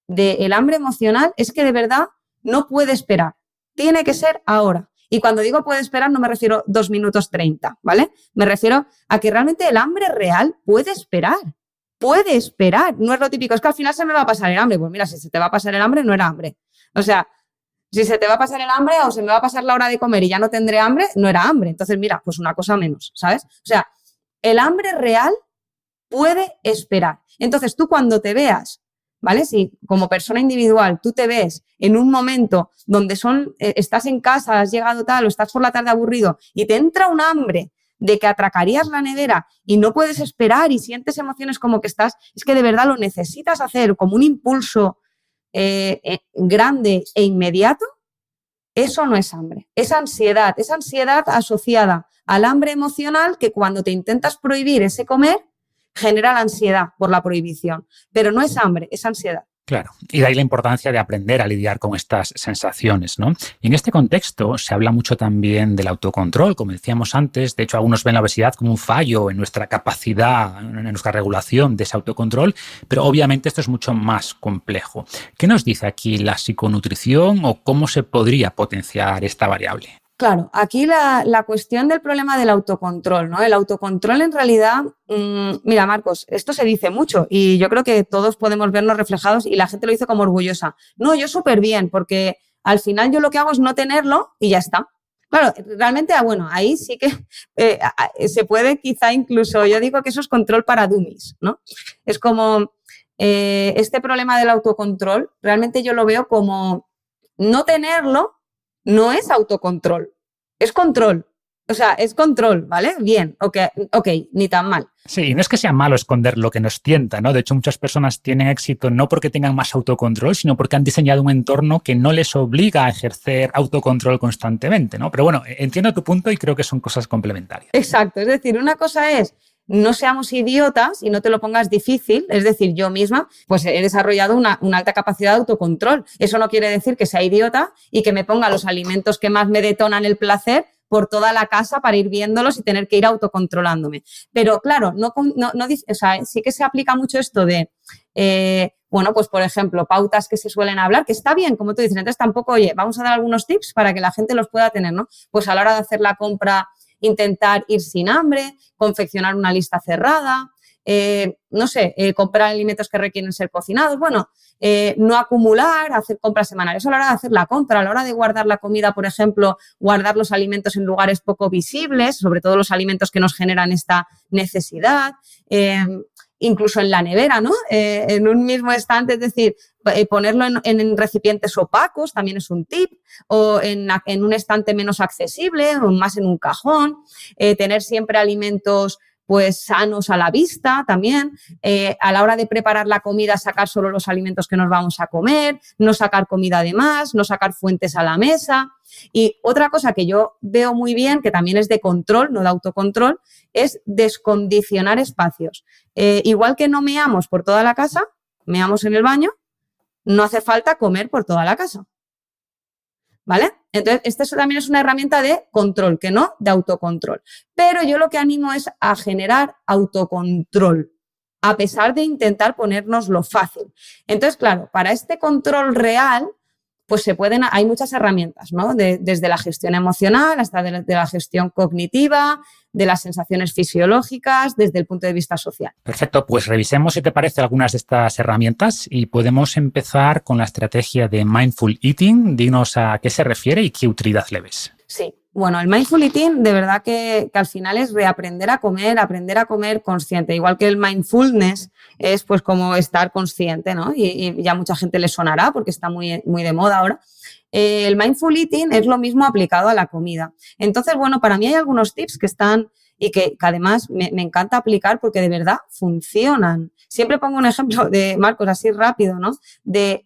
del hambre emocional es que de verdad no puede esperar. Tiene que ser ahora. Y cuando digo puede esperar no me refiero 2 minutos 30, ¿vale? Me refiero a que realmente el hambre real puede esperar. Puede esperar. No es lo típico, es que al final se me va a pasar el hambre. Pues mira, si se te va a pasar el hambre, no era hambre. O sea, si se te va a pasar el hambre o se me va a pasar la hora de comer y ya no tendré hambre, no era hambre. Entonces, mira, pues una cosa menos, ¿sabes? O sea, el hambre real puede esperar. Entonces, tú cuando te veas, ¿vale? Si como persona individual tú te ves en un momento donde estás en casa, has llegado tal o estás por la tarde aburrido y te entra un hambre de que atracarías la nevera y no puedes esperar y sientes emociones como que es que de verdad lo necesitas hacer como un impulso grande e inmediato, eso no es hambre, es ansiedad asociada al hambre emocional que cuando te intentas prohibir ese comer genera la ansiedad por la prohibición, pero no es hambre, es ansiedad. Claro, y de ahí la importancia de aprender a lidiar con estas sensaciones, ¿no? Y en este contexto se habla mucho también del autocontrol, como decíamos antes. De hecho, algunos ven la obesidad como un fallo en nuestra capacidad, en nuestra regulación de ese autocontrol, pero obviamente esto es mucho más complejo. ¿Qué nos dice aquí la psiconutrición o cómo se podría potenciar esta variable? Claro, aquí la cuestión del problema del autocontrol, ¿no? El autocontrol en realidad, mira, Marcos, esto se dice mucho y yo creo que todos podemos vernos reflejados y la gente lo dice como orgullosa. No, yo súper bien, porque al final yo lo que hago es no tenerlo y ya está. Claro, realmente, bueno, ahí sí que se puede quizá incluso, yo digo que eso es control para dummies, ¿no? Es como este problema del autocontrol, realmente yo lo veo como no tenerlo no es autocontrol, es control. O sea, es control, ¿vale? Bien, ok, ni tan mal. Sí, no es que sea malo esconder lo que nos tienta, ¿no? De hecho, muchas personas tienen éxito no porque tengan más autocontrol, sino porque han diseñado un entorno que no les obliga a ejercer autocontrol constantemente, ¿no? Pero bueno, entiendo tu punto y creo que son cosas complementarias. Exacto, es decir, una cosa es no seamos idiotas y no te lo pongas difícil. Es decir, yo misma pues he desarrollado una alta capacidad de autocontrol. Eso no quiere decir que sea idiota y que me ponga los alimentos que más me detonan el placer por toda la casa para ir viéndolos y tener que ir autocontrolándome. Pero claro, o sea, sí que se aplica mucho esto de, bueno, pues por ejemplo, pautas que se suelen hablar, que está bien, como tú dices. Entonces tampoco, oye, vamos a dar algunos tips para que la gente los pueda tener, ¿no? Pues a la hora de hacer la compra, intentar ir sin hambre, confeccionar una lista cerrada, no sé, comprar alimentos que requieren ser cocinados, bueno, no acumular, hacer compras semanales. Eso a la hora de hacer la compra, a la hora de guardar la comida, por ejemplo, guardar los alimentos en lugares poco visibles, sobre todo los alimentos que nos generan esta necesidad, incluso en la nevera, ¿no? En un mismo estante, es decir, ponerlo en recipientes opacos también es un tip, o en un estante menos accesible o más en un cajón, tener siempre alimentos pues sanos a la vista también, a la hora de preparar la comida sacar solo los alimentos que nos vamos a comer, no sacar comida de más, no sacar fuentes a la mesa. Y otra cosa que yo veo muy bien, que también es de control, no de autocontrol, es descondicionar espacios. Igual que no meamos por toda la casa, meamos en el baño, no hace falta comer por toda la casa. ¿Vale? Entonces, esta también es una herramienta de control, que no de autocontrol. Pero yo lo que animo es a generar autocontrol, a pesar de intentar ponernos lo fácil. Entonces, claro, para este control real, pues hay muchas herramientas, ¿no? Desde la gestión emocional hasta de la gestión cognitiva, de las sensaciones fisiológicas, desde el punto de vista social. Perfecto, pues revisemos, si te parece, algunas de estas herramientas y podemos empezar con la estrategia de Mindful Eating. Dinos a qué se refiere y qué utilidad le ves. Sí, bueno, el Mindful Eating de verdad que al final es reaprender a comer consciente, igual que el Mindfulness es pues como estar consciente, ¿no? Y ya mucha gente le sonará porque está muy, muy de moda ahora. El Mindful Eating es lo mismo aplicado a la comida. Entonces, bueno, para mí hay algunos tips que están y que además me encanta aplicar porque de verdad funcionan. Siempre pongo un ejemplo de, Marcos, así rápido, ¿no? De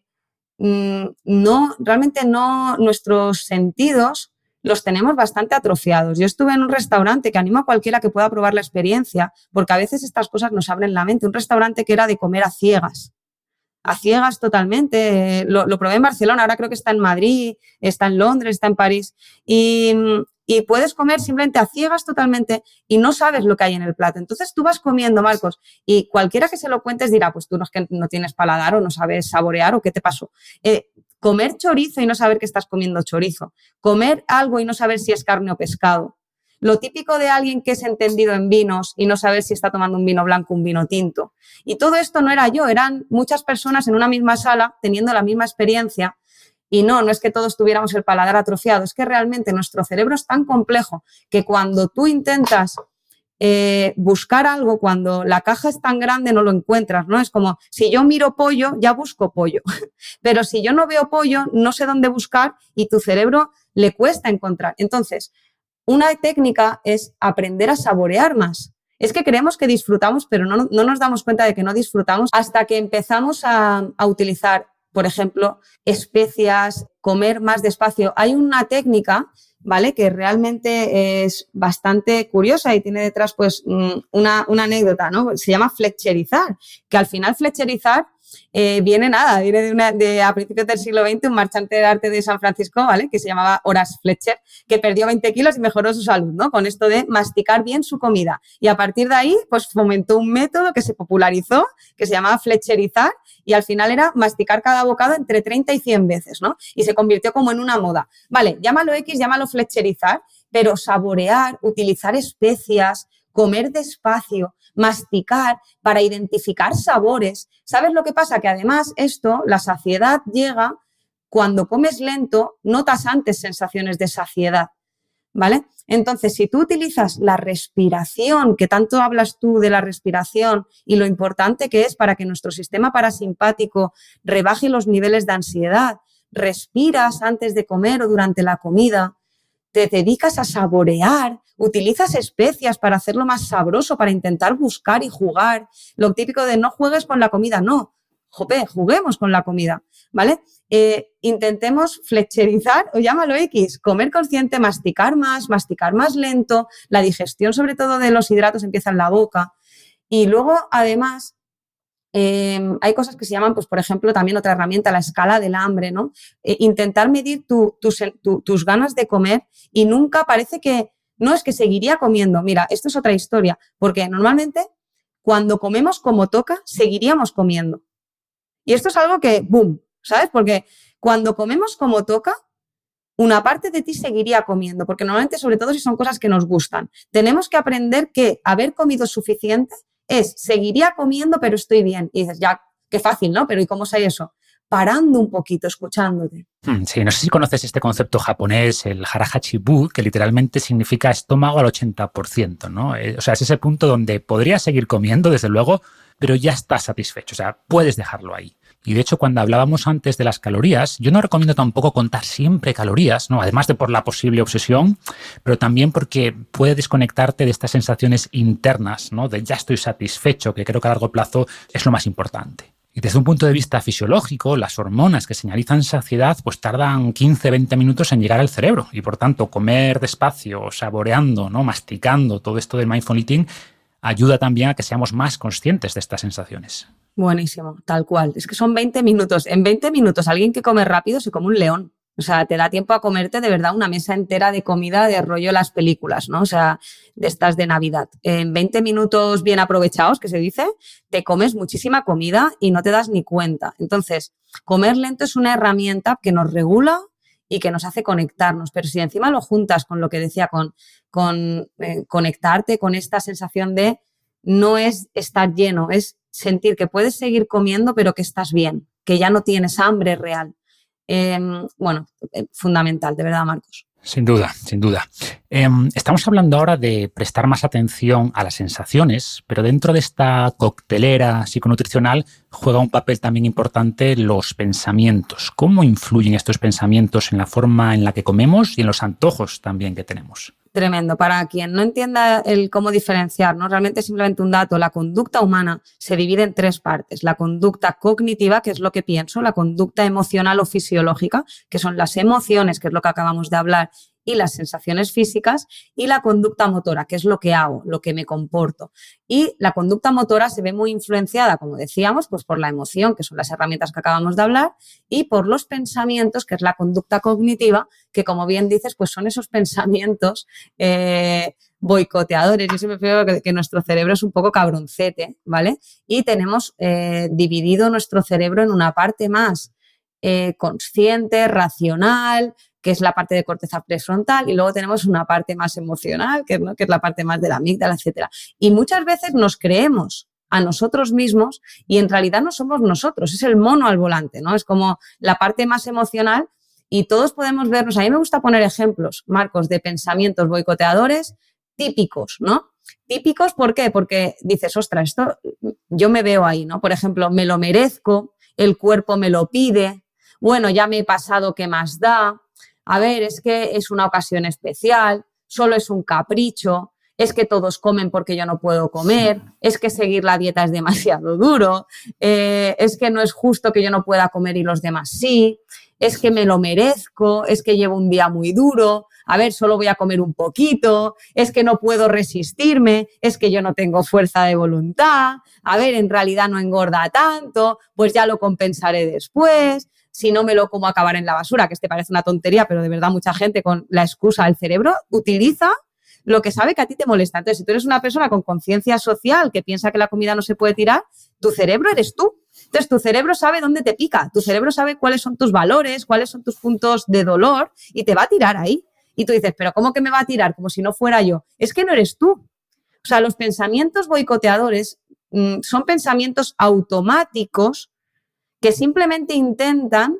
realmente nuestros sentidos los tenemos bastante atrofiados. Yo estuve en un restaurante que animo a cualquiera que pueda probar la experiencia, porque a veces estas cosas nos abren la mente. Un restaurante que era de comer a ciegas totalmente. Lo probé en Barcelona, ahora creo que está en Madrid, está en Londres, está en París. Y puedes comer simplemente a ciegas totalmente y no sabes lo que hay en el plato. Entonces tú vas comiendo, Marcos, y cualquiera que se lo cuentes dirá, pues tú no es que no tienes paladar o no sabes saborear o qué te pasó. Comer chorizo y no saber que estás comiendo chorizo. Comer algo y no saber si es carne o pescado. Lo típico de alguien que es entendido en vinos y no saber si está tomando un vino blanco o un vino tinto. Y todo esto no era yo, eran muchas personas en una misma sala teniendo la misma experiencia. Y no es que todos tuviéramos el paladar atrofiado, es que realmente nuestro cerebro es tan complejo que cuando tú intentas buscar algo, cuando la caja es tan grande no lo encuentras, ¿no? Es como, si yo miro pollo, ya busco pollo. Pero si yo no veo pollo, no sé dónde buscar y tu cerebro le cuesta encontrar. Entonces, una técnica es aprender a saborear más. Es que creemos que disfrutamos, pero no nos damos cuenta de que no disfrutamos hasta que empezamos a utilizar, por ejemplo, especias, comer más despacio. Hay una técnica, ¿vale?, que realmente es bastante curiosa y tiene detrás pues una anécdota, ¿no? Se llama fletcherizar, que al final fletcherizar viene a principios del siglo XX un marchante de arte de San Francisco, ¿vale? Que se llamaba Horace Fletcher, que perdió 20 kilos y mejoró su salud, ¿no? Con esto de masticar bien su comida. Y a partir de ahí, pues fomentó un método que se popularizó, que se llamaba fletcherizar, y al final era masticar cada bocado entre 30 y 100 veces, ¿no? Y se convirtió como en una moda. Vale, llámalo X, llámalo fletcherizar, pero saborear, utilizar especias, comer despacio, masticar para identificar sabores. ¿Sabes lo que pasa? Que además la saciedad llega cuando comes lento, notas antes sensaciones de saciedad, ¿vale? Entonces, si tú utilizas la respiración, que tanto hablas tú de la respiración y lo importante que es para que nuestro sistema parasimpático rebaje los niveles de ansiedad, respiras antes de comer o durante la comida, te dedicas a saborear, utilizas especias para hacerlo más sabroso, para intentar buscar y jugar. Lo típico de no juegues con la comida, no. Juguemos con la comida, ¿vale? Intentemos fletcherizar o llámalo X, comer consciente, masticar más lento, la digestión sobre todo de los hidratos empieza en la boca y luego además hay cosas que se llaman, pues por ejemplo, también otra herramienta, la escala del hambre, ¿no? Intentar medir tus ganas de comer y nunca parece que, no es que seguiría comiendo. Mira, esto es otra historia, porque normalmente cuando comemos como toca, seguiríamos comiendo. Y esto es algo que, boom, ¿sabes? Porque cuando comemos como toca, una parte de ti seguiría comiendo, porque normalmente, sobre todo si son cosas que nos gustan, tenemos que aprender que haber comido suficiente seguiría comiendo, pero estoy bien. Y dices, ya, qué fácil, ¿no? Pero ¿y cómo sé eso? Parando un poquito, escuchándote. Sí, no sé si conoces este concepto japonés, el harahachibu, que literalmente significa estómago al 80%, ¿no? O sea, es ese punto donde podrías seguir comiendo, desde luego, pero ya estás satisfecho, o sea, puedes dejarlo ahí. Y de hecho, cuando hablábamos antes de las calorías, yo no recomiendo tampoco contar siempre calorías, ¿no? Además de por la posible obsesión, pero también porque puede desconectarte de estas sensaciones internas, ¿no? De ya estoy satisfecho, que creo que a largo plazo es lo más importante. Y desde un punto de vista fisiológico, las hormonas que señalizan saciedad pues tardan 15-20 minutos en llegar al cerebro. Y por tanto, comer despacio, saboreando, ¿no? Masticando todo esto del mindful eating ayuda también a que seamos más conscientes de estas sensaciones. Buenísimo, tal cual. Es que son 20 minutos. En 20 minutos alguien que come rápido se come un león. O sea, te da tiempo a comerte de verdad una mesa entera de comida de rollo las películas, ¿no? O sea, de estas de Navidad. En 20 minutos bien aprovechados, que se dice, te comes muchísima comida y no te das ni cuenta. Entonces, comer lento es una herramienta que nos regula y que nos hace conectarnos. Pero si encima lo juntas con lo que decía, con conectarte con esta sensación de no es estar lleno, es sentir que puedes seguir comiendo pero que estás bien, que ya no tienes hambre real. Fundamental, de verdad, Marcos. Sin duda, sin duda. Estamos hablando ahora de prestar más atención a las sensaciones, pero dentro de esta coctelera psiconutricional juega un papel también importante los pensamientos. ¿Cómo influyen estos pensamientos en la forma en la que comemos y en los antojos también que tenemos? Tremendo. Para quien no entienda el cómo diferenciar, ¿no? Realmente simplemente un dato. La conducta humana se divide en tres partes. La conducta cognitiva, que es lo que pienso, la conducta emocional o fisiológica, que son las emociones, que es lo que acabamos de hablar, y las sensaciones físicas, y la conducta motora, que es lo que hago, lo que me comporto. Y la conducta motora se ve muy influenciada, como decíamos, pues por la emoción, que son las herramientas que acabamos de hablar, y por los pensamientos, que es la conducta cognitiva, que como bien dices, pues son esos pensamientos boicoteadores. Yo siempre veo que nuestro cerebro es un poco cabroncete, ¿vale? Y tenemos dividido nuestro cerebro en una parte más consciente, racional, que es la parte de corteza prefrontal, y luego tenemos una parte más emocional, que es la parte más de la amígdala, etcétera. Y muchas veces nos creemos a nosotros mismos y en realidad no somos nosotros, es el mono al volante, ¿no? Es como la parte más emocional y todos podemos vernos. A mí me gusta poner ejemplos, Marcos, de pensamientos boicoteadores típicos, ¿no? Típicos, ¿por qué? Porque dices, ostras, esto yo me veo ahí, ¿no? Por ejemplo, me lo merezco, el cuerpo me lo pide, bueno, ya me he pasado, ¿qué más da? A ver, es que es una ocasión especial, solo es un capricho, es que todos comen porque yo no puedo comer, es que seguir la dieta es demasiado duro, es que no es justo que yo no pueda comer y los demás sí, es que me lo merezco, es que llevo un día muy duro. a ver, solo voy a comer un poquito, es que no puedo resistirme, es que yo no tengo fuerza de voluntad, a ver, en realidad no engorda tanto, pues ya lo compensaré después, si no me lo como acabar en la basura, que este parece una tontería, pero de verdad mucha gente con la excusa del cerebro utiliza lo que sabe que a ti te molesta. Entonces, si tú eres una persona con conciencia social que piensa que la comida no se puede tirar, tu cerebro eres tú. Entonces, tu cerebro sabe dónde te pica, tu cerebro sabe cuáles son tus valores, cuáles son tus puntos de dolor y te va a tirar ahí. Y tú dices, ¿pero cómo que me va a tirar? Como si no fuera yo. Es que no eres tú. O sea, los pensamientos boicoteadores son pensamientos automáticos que simplemente intentan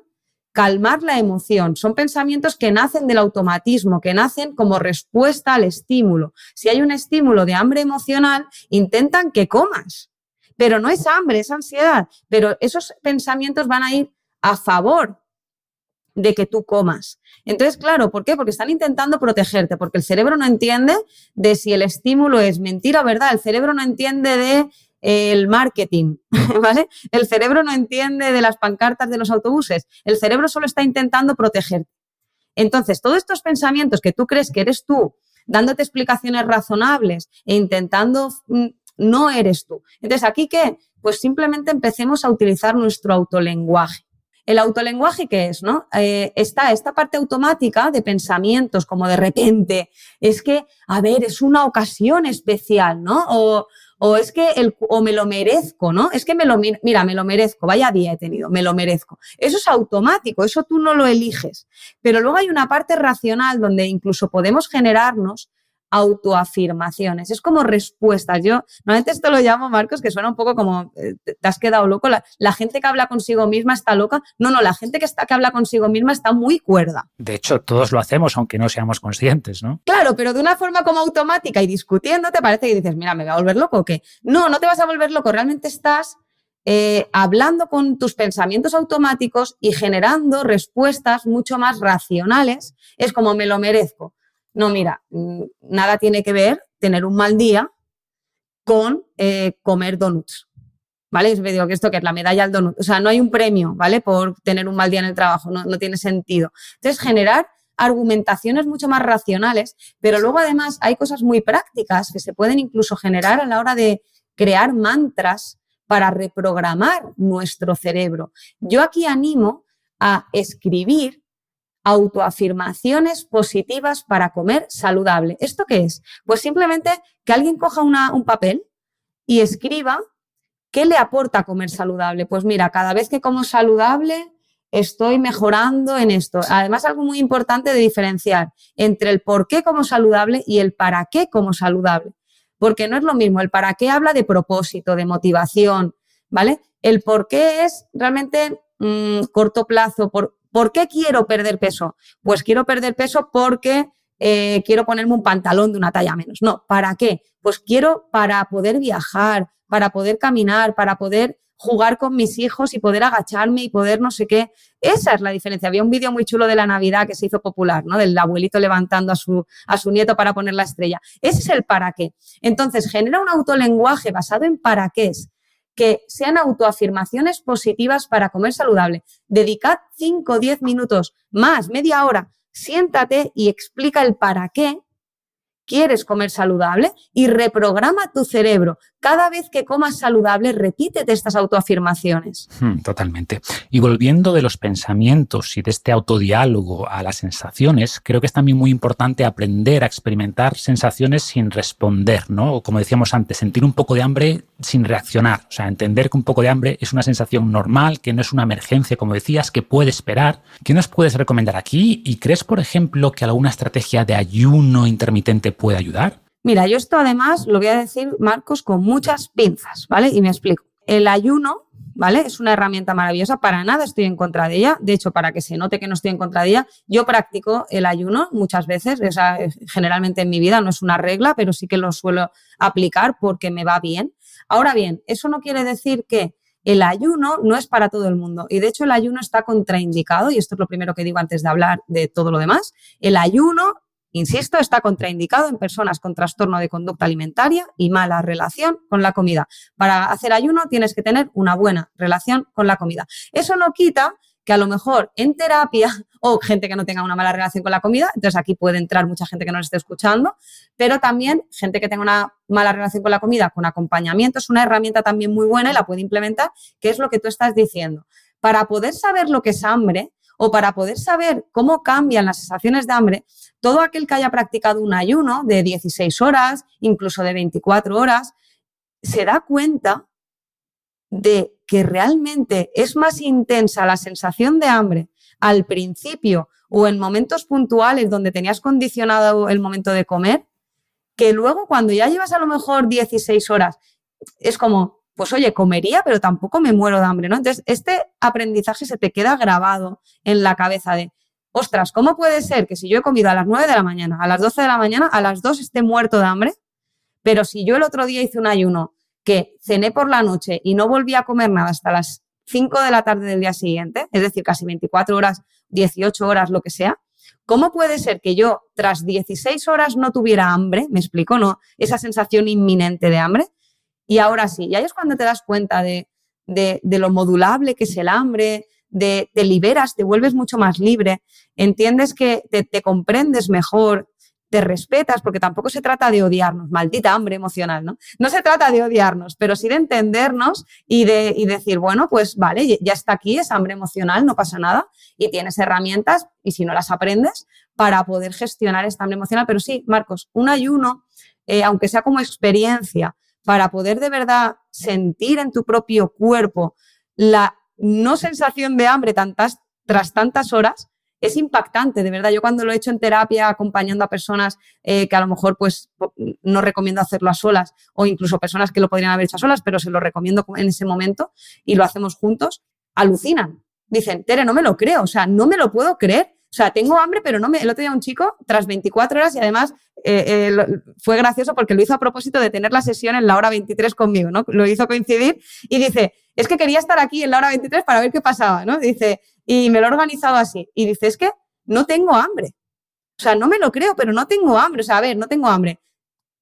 calmar la emoción. Son pensamientos que nacen del automatismo, que nacen como respuesta al estímulo. Si hay un estímulo de hambre emocional, intentan que comas. Pero no es hambre, es ansiedad. Pero esos pensamientos van a ir a favor de que tú comas. Entonces, claro, ¿por qué? Porque están intentando protegerte, porque el cerebro no entiende de si el estímulo es mentira o verdad. El cerebro no entiende de el marketing, ¿vale? El cerebro no entiende de las pancartas de los autobuses. El cerebro solo está intentando protegerte. Entonces, todos estos pensamientos que tú crees que eres tú, dándote explicaciones razonables e intentando, no eres tú. Entonces, ¿aquí qué? Pues simplemente empecemos a utilizar nuestro autolenguaje. ¿El autolenguaje qué es, no? Está esta parte automática de pensamientos como de repente, es que, a ver, es una ocasión especial, ¿no? O es que o me lo merezco, ¿no? Es que me lo merezco, vaya día he tenido, me lo merezco. Eso es automático, eso tú no lo eliges. Pero luego hay una parte racional donde incluso podemos generarnos autoafirmaciones. Es como respuestas. Yo normalmente esto lo llamo, Marcos, que suena un poco como te has quedado loco. La gente que habla consigo misma está loca. No, la gente que habla consigo misma está muy cuerda. De hecho, todos lo hacemos, aunque no seamos conscientes, ¿no? Claro, pero de una forma como automática y discutiendo, te parece que dices, mira, ¿me voy a volver loco o qué? No te vas a volver loco. Realmente estás hablando con tus pensamientos automáticos y generando respuestas mucho más racionales. Es como me lo merezco. No, mira, nada tiene que ver tener un mal día con comer donuts, ¿vale? Yo digo que esto que es la medalla al donut. O sea, no hay un premio, ¿vale? Por tener un mal día en el trabajo, no tiene sentido. Entonces, generar argumentaciones mucho más racionales, pero luego además hay cosas muy prácticas que se pueden incluso generar a la hora de crear mantras para reprogramar nuestro cerebro. Yo aquí animo a escribir autoafirmaciones positivas para comer saludable. ¿Esto qué es? Pues simplemente que alguien coja un papel y escriba qué le aporta comer saludable. Pues mira, cada vez que como saludable estoy mejorando en esto. Además, algo muy importante de diferenciar entre el por qué como saludable y el para qué como saludable. Porque no es lo mismo. El para qué habla de propósito, de motivación, ¿vale? El por qué es realmente corto plazo. ¿Por qué quiero perder peso? Pues quiero perder peso porque quiero ponerme un pantalón de una talla menos. No, ¿para qué? Pues quiero para poder viajar, para poder caminar, para poder jugar con mis hijos y poder agacharme y poder no sé qué. Esa es la diferencia. Había un vídeo muy chulo de la Navidad que se hizo popular, ¿no? Del abuelito levantando a su nieto para poner la estrella. Ese es el para qué. Entonces, genera un autolenguaje basado en para qué es, que sean autoafirmaciones positivas para comer saludable. Dedicad 5 o 10 minutos más, media hora, siéntate y explica el para qué quieres comer saludable y reprograma tu cerebro. Cada vez que comas saludable, repítete estas autoafirmaciones. Totalmente. Y volviendo de los pensamientos y de este autodiálogo a las sensaciones, creo que es también muy importante aprender a experimentar sensaciones sin responder, ¿no? O como decíamos antes, sentir un poco de hambre sin reaccionar. O sea, entender que un poco de hambre es una sensación normal, que no es una emergencia, como decías, que puede esperar. ¿Qué nos puedes recomendar aquí? ¿Y crees, por ejemplo, que alguna estrategia de ayuno intermitente puede ayudar? Mira, yo esto además lo voy a decir, Marcos, con muchas pinzas, ¿vale? Y me explico. El ayuno, ¿vale? Es una herramienta maravillosa, para nada estoy en contra de ella. De hecho, para que se note que no estoy en contra de ella, yo practico el ayuno muchas veces, o sea, generalmente en mi vida no es una regla, pero sí que lo suelo aplicar porque me va bien. Ahora bien, eso no quiere decir que el ayuno no es para todo el mundo y de hecho el ayuno está contraindicado y esto es lo primero que digo antes de hablar de todo lo demás. El ayuno, insisto, está contraindicado en personas con trastorno de conducta alimentaria y mala relación con la comida. Para hacer ayuno tienes que tener una buena relación con la comida. Eso no quita que a lo mejor en terapia, o gente que no tenga una mala relación con la comida, entonces aquí puede entrar mucha gente que nos esté escuchando, pero también gente que tenga una mala relación con la comida, con acompañamiento, es una herramienta también muy buena y la puede implementar, que es lo que tú estás diciendo. Para poder saber lo que es hambre o para poder saber cómo cambian las sensaciones de hambre, todo aquel que haya practicado un ayuno de 16 horas, incluso de 24 horas, se da cuenta de que realmente es más intensa la sensación de hambre al principio o en momentos puntuales donde tenías condicionado el momento de comer, que luego cuando ya llevas a lo mejor 16 horas, es como, pues oye, comería, pero tampoco me muero de hambre, ¿no? Entonces, este aprendizaje se te queda grabado en la cabeza de, ostras, ¿cómo puede ser que si yo he comido a las 9 de la mañana, a las 12 de la mañana, a las 2 esté muerto de hambre? Pero si yo el otro día hice un ayuno que cené por la noche y no volví a comer nada hasta las 5 de la tarde del día siguiente, es decir, casi 24 horas, 18 horas, lo que sea, ¿cómo puede ser que yo tras 16 horas no tuviera hambre? ¿Me explico? ¿No? Esa sensación inminente de hambre. Y ahora sí, y ahí es cuando te das cuenta de lo modulable que es el hambre, te liberas, te vuelves mucho más libre, entiendes que te comprendes mejor, te respetas, porque tampoco se trata de odiarnos, maldita hambre emocional, ¿no? No se trata de odiarnos, pero sí de entendernos y decir, bueno, pues vale, ya está aquí, es hambre emocional, no pasa nada, y tienes herramientas, y si no las aprendes, para poder gestionar esta hambre emocional. Pero sí, Marcos, un ayuno, aunque sea como experiencia, para poder de verdad sentir en tu propio cuerpo la no sensación de hambre tras tantas horas, es impactante, de verdad. Yo cuando lo he hecho en terapia acompañando a personas que a lo mejor pues no recomiendo hacerlo a solas o incluso personas que lo podrían haber hecho a solas, pero se lo recomiendo en ese momento y lo hacemos juntos, alucinan. Dicen, Tere, no me lo creo, o sea, no me lo puedo creer. O sea, tengo hambre, pero el otro día un chico, tras 24 horas, y además fue gracioso porque lo hizo a propósito de tener la sesión en la hora 23 conmigo, ¿no? Lo hizo coincidir y dice, es que quería estar aquí en la hora 23 para ver qué pasaba, ¿no? Dice, y me lo he organizado así. Y dice, es que no tengo hambre. O sea, no me lo creo, pero no tengo hambre. O sea, a ver, no tengo hambre.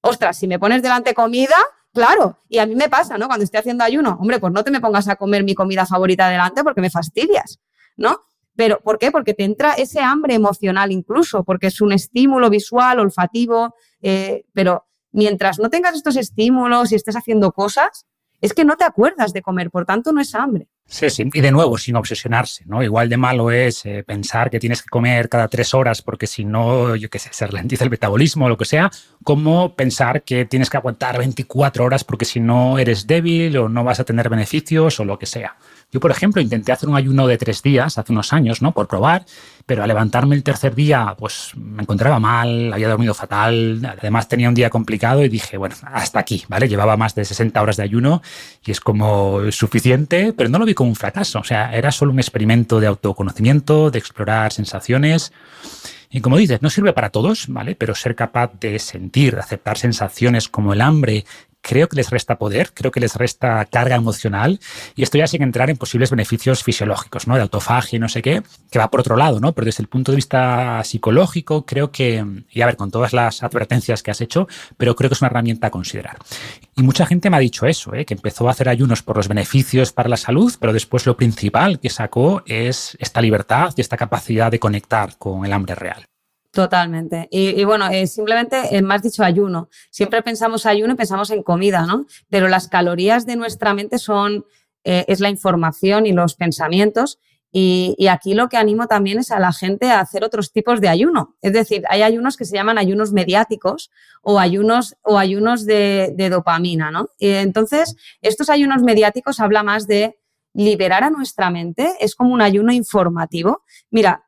Ostras, si me pones delante comida, claro. Y a mí me pasa, ¿no? Cuando estoy haciendo ayuno, hombre, pues no te me pongas a comer mi comida favorita delante porque me fastidias, ¿no? Pero, ¿por qué? Porque te entra ese hambre emocional incluso, porque es un estímulo visual, olfativo, pero mientras no tengas estos estímulos y estés haciendo cosas, es que no te acuerdas de comer, por tanto no es hambre. Sí, sí, y de nuevo, sin obsesionarse, ¿no? Igual de malo es pensar que tienes que comer cada 3 horas porque si no, yo qué sé, se ralentiza el metabolismo o lo que sea, como pensar que tienes que aguantar 24 horas porque si no eres débil o no vas a tener beneficios o lo que sea. Yo, por ejemplo, intenté hacer un ayuno de 3 días hace unos años, ¿no? Por probar, pero al levantarme el tercer día, pues me encontraba mal, había dormido fatal, además tenía un día complicado y dije, bueno, hasta aquí, ¿vale? Llevaba más de 60 horas de ayuno y es como suficiente, pero no lo vi como un fracaso, o sea, era solo un experimento de autoconocimiento, de explorar sensaciones. Y como dices, no sirve para todos, ¿vale? Pero ser capaz de sentir, de aceptar sensaciones como el hambre, creo que les resta poder, creo que les resta carga emocional, y esto ya sin entrar en posibles beneficios fisiológicos, ¿no? De autofagia y no sé qué, que va por otro lado, ¿no? Pero desde el punto de vista psicológico, creo que, y a ver, con todas las advertencias que has hecho, pero creo que es una herramienta a considerar. Y mucha gente me ha dicho eso, que empezó a hacer ayunos por los beneficios para la salud, pero después lo principal que sacó es esta libertad y esta capacidad de conectar con el hambre real. Totalmente. Y bueno, simplemente me has dicho ayuno. Siempre pensamos ayuno y pensamos en comida, ¿no? Pero las calorías de nuestra mente es la información y los pensamientos. Y aquí lo que animo también es a la gente a hacer otros tipos de ayuno. Es decir, hay ayunos que se llaman ayunos mediáticos o ayunos de dopamina, ¿no? Y entonces, estos ayunos mediáticos habla más de liberar a nuestra mente. Es como un ayuno informativo. Mira,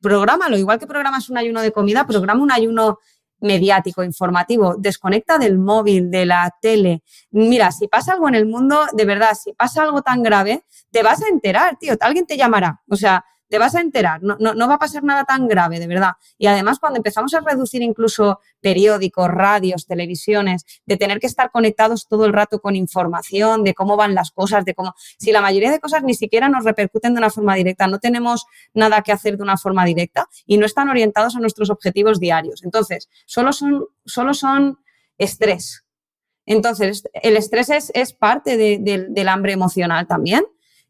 prográmalo, igual que programas un ayuno de comida, programa un ayuno mediático, informativo, desconecta del móvil, de la tele. Mira, si pasa algo en el mundo, de verdad, si pasa algo tan grave, te vas a enterar, tío, alguien te llamará, o sea, te vas a enterar, no va a pasar nada tan grave, de verdad. Y además, cuando empezamos a reducir incluso periódicos, radios, televisiones, de tener que estar conectados todo el rato con información de cómo van las cosas, si la mayoría de cosas ni siquiera nos repercuten de una forma directa, no tenemos nada que hacer de una forma directa y no están orientados a nuestros objetivos diarios. Entonces, solo son estrés. Entonces, el estrés es parte del hambre emocional también.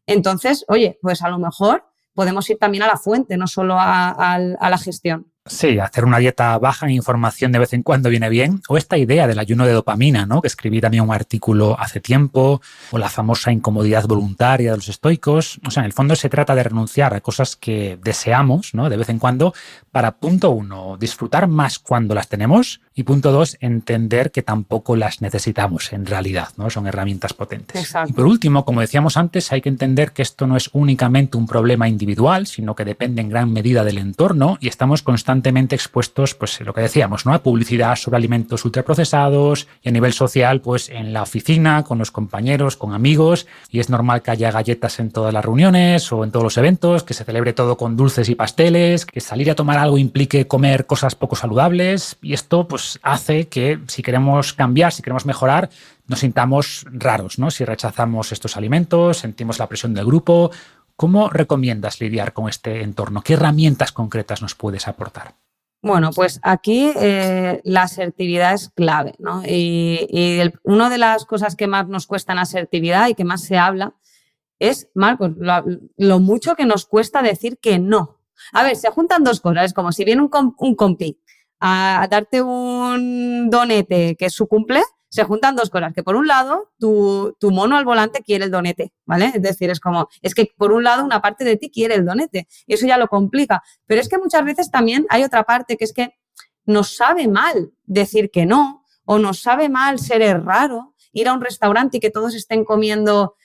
Entonces, oye, pues a lo mejor podemos ir también a la fuente, no solo a la gestión. Sí, hacer una dieta baja en información de vez en cuando viene bien. O esta idea del ayuno de dopamina, ¿no? Que escribí también un artículo hace tiempo. O la famosa incomodidad voluntaria de los estoicos. O sea, en el fondo se trata de renunciar a cosas que deseamos, ¿no? De vez en cuando para, punto 1, disfrutar más cuando las tenemos. Y punto 2, entender que tampoco las necesitamos en realidad, ¿no? Son herramientas potentes. Exacto. Y por último, como decíamos antes, hay que entender que esto no es únicamente un problema individual, sino que depende en gran medida del entorno y estamos constantemente expuestos, pues lo que decíamos, ¿no? A publicidad sobre alimentos ultraprocesados y a nivel social, pues en la oficina, con los compañeros, con amigos, y es normal que haya galletas en todas las reuniones o en todos los eventos, que se celebre todo con dulces y pasteles, que salir a tomar algo implique comer cosas poco saludables, y esto pues hace que si queremos cambiar, si queremos mejorar, nos sintamos raros, ¿no? Si rechazamos estos alimentos, sentimos la presión del grupo. ¿Cómo recomiendas lidiar con este entorno? ¿Qué herramientas concretas nos puedes aportar? Bueno, pues aquí la asertividad es clave, ¿no? Y una de las cosas que más nos cuesta en asertividad y que más se habla es, Marcos, lo mucho que nos cuesta decir que no. A ver, se juntan dos cosas. Es como si viene un compi a darte un donete que es su cumple, se juntan dos cosas, que por un lado tu mono al volante quiere el donete, ¿vale? Es decir, es que por un lado una parte de ti quiere el donete y eso ya lo complica, pero es que muchas veces también hay otra parte que es que nos sabe mal decir que no, o nos sabe mal ser raro, ir a un restaurante y que todos estén comiendo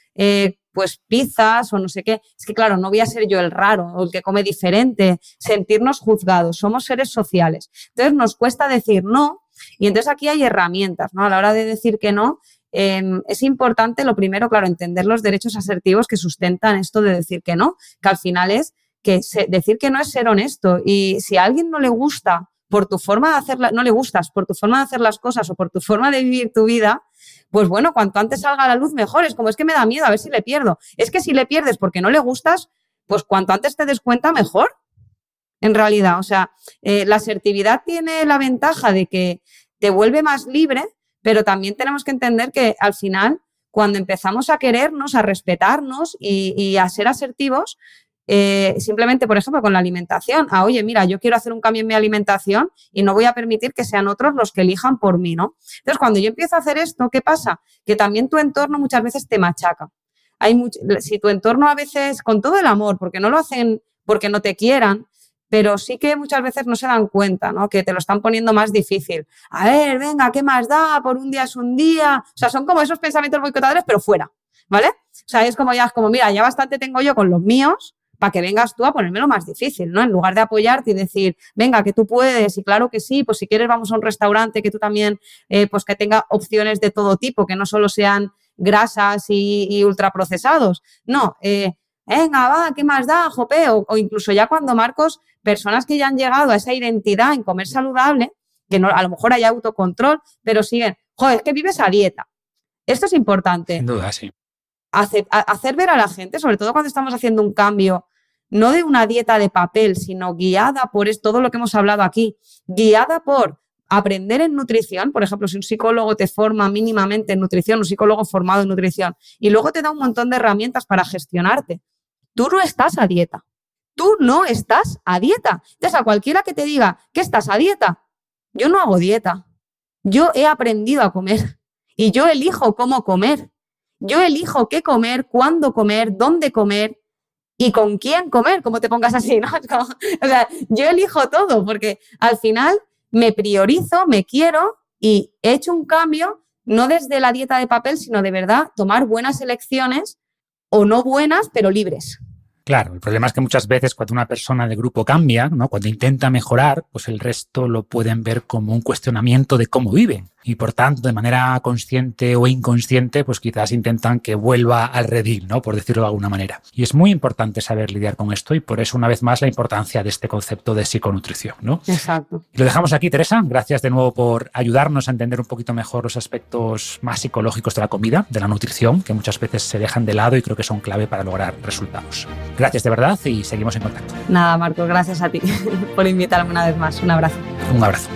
pues pizzas o no sé qué. Es que claro, no voy a ser yo el raro o el que come diferente, sentirnos juzgados, somos seres sociales. Entonces nos cuesta decir no y entonces aquí hay herramientas, ¿no? A la hora de decir que no, es importante, lo primero, claro, entender los derechos asertivos que sustentan esto de decir que no, que al final es que decir que no es ser honesto y si a alguien no le gusta por tu forma de hacerla, no le gustas por tu forma de hacer las cosas o por tu forma de vivir tu vida, pues bueno, cuanto antes salga a la luz mejor. Es como, es que me da miedo a ver si le pierdo. Es que si le pierdes porque no le gustas, pues cuanto antes te des cuenta mejor, en realidad. O sea, la asertividad tiene la ventaja de que te vuelve más libre, pero también tenemos que entender que al final, cuando empezamos a querernos, a respetarnos y a ser asertivos, simplemente, por ejemplo, con la alimentación, oye, mira, yo quiero hacer un cambio en mi alimentación y no voy a permitir que sean otros los que elijan por mí, ¿no? Entonces, cuando yo empiezo a hacer esto, ¿qué pasa? Que también tu entorno muchas veces te machaca. Si tu entorno a veces, con todo el amor, porque no lo hacen porque no te quieran, pero sí que muchas veces no se dan cuenta, ¿no? Que te lo están poniendo más difícil. A ver, venga, ¿qué más da? Por un día es un día. O sea, son como esos pensamientos boicotadores, pero fuera, ¿vale? O sea, es como mira, ya bastante tengo yo con los míos, para que vengas tú a ponérmelo más difícil, ¿no? En lugar de apoyarte y decir, venga, que tú puedes, y claro que sí, pues si quieres vamos a un restaurante que tú también, pues que tenga opciones de todo tipo, que no solo sean grasas y ultraprocesados. No, venga, va, ¿qué más da, jope? O incluso ya cuando, Marcos, personas que ya han llegado a esa identidad en comer saludable, que no, a lo mejor hay autocontrol, pero siguen, joder, es que vives a dieta. Esto es importante. Sin duda, sí. Hacer ver a la gente, sobre todo cuando estamos haciendo un cambio, no de una dieta de papel, sino guiada por todo lo que hemos hablado aquí, guiada por aprender en nutrición. Por ejemplo, si un psicólogo te forma mínimamente en nutrición, un psicólogo formado en nutrición, y luego te da un montón de herramientas para gestionarte. Tú no estás a dieta. Tú no estás a dieta. Entonces, a cualquiera que te diga que estás a dieta, yo no hago dieta. Yo he aprendido a comer y yo elijo cómo comer. Yo elijo qué comer, cuándo comer, dónde comer y con quién comer, como te pongas así, ¿no? O sea, yo elijo todo porque al final me priorizo, me quiero y he hecho un cambio no desde la dieta de papel, sino de verdad tomar buenas elecciones o no buenas, pero libres. Claro, el problema es que muchas veces cuando una persona del grupo cambia, ¿no? Cuando intenta mejorar, pues el resto lo pueden ver como un cuestionamiento de cómo viven. Y por tanto, de manera consciente o inconsciente, pues quizás intentan que vuelva al redil, ¿no? Por decirlo de alguna manera. Y es muy importante saber lidiar con esto y por eso, una vez más, la importancia de este concepto de psiconutrición, ¿no? Exacto. Y lo dejamos aquí, Teresa. Gracias de nuevo por ayudarnos a entender un poquito mejor los aspectos más psicológicos de la comida, de la nutrición, que muchas veces se dejan de lado y creo que son clave para lograr resultados. Gracias de verdad y seguimos en contacto. Nada, Marcos, gracias a ti por invitarme una vez más. Un abrazo. Un abrazo.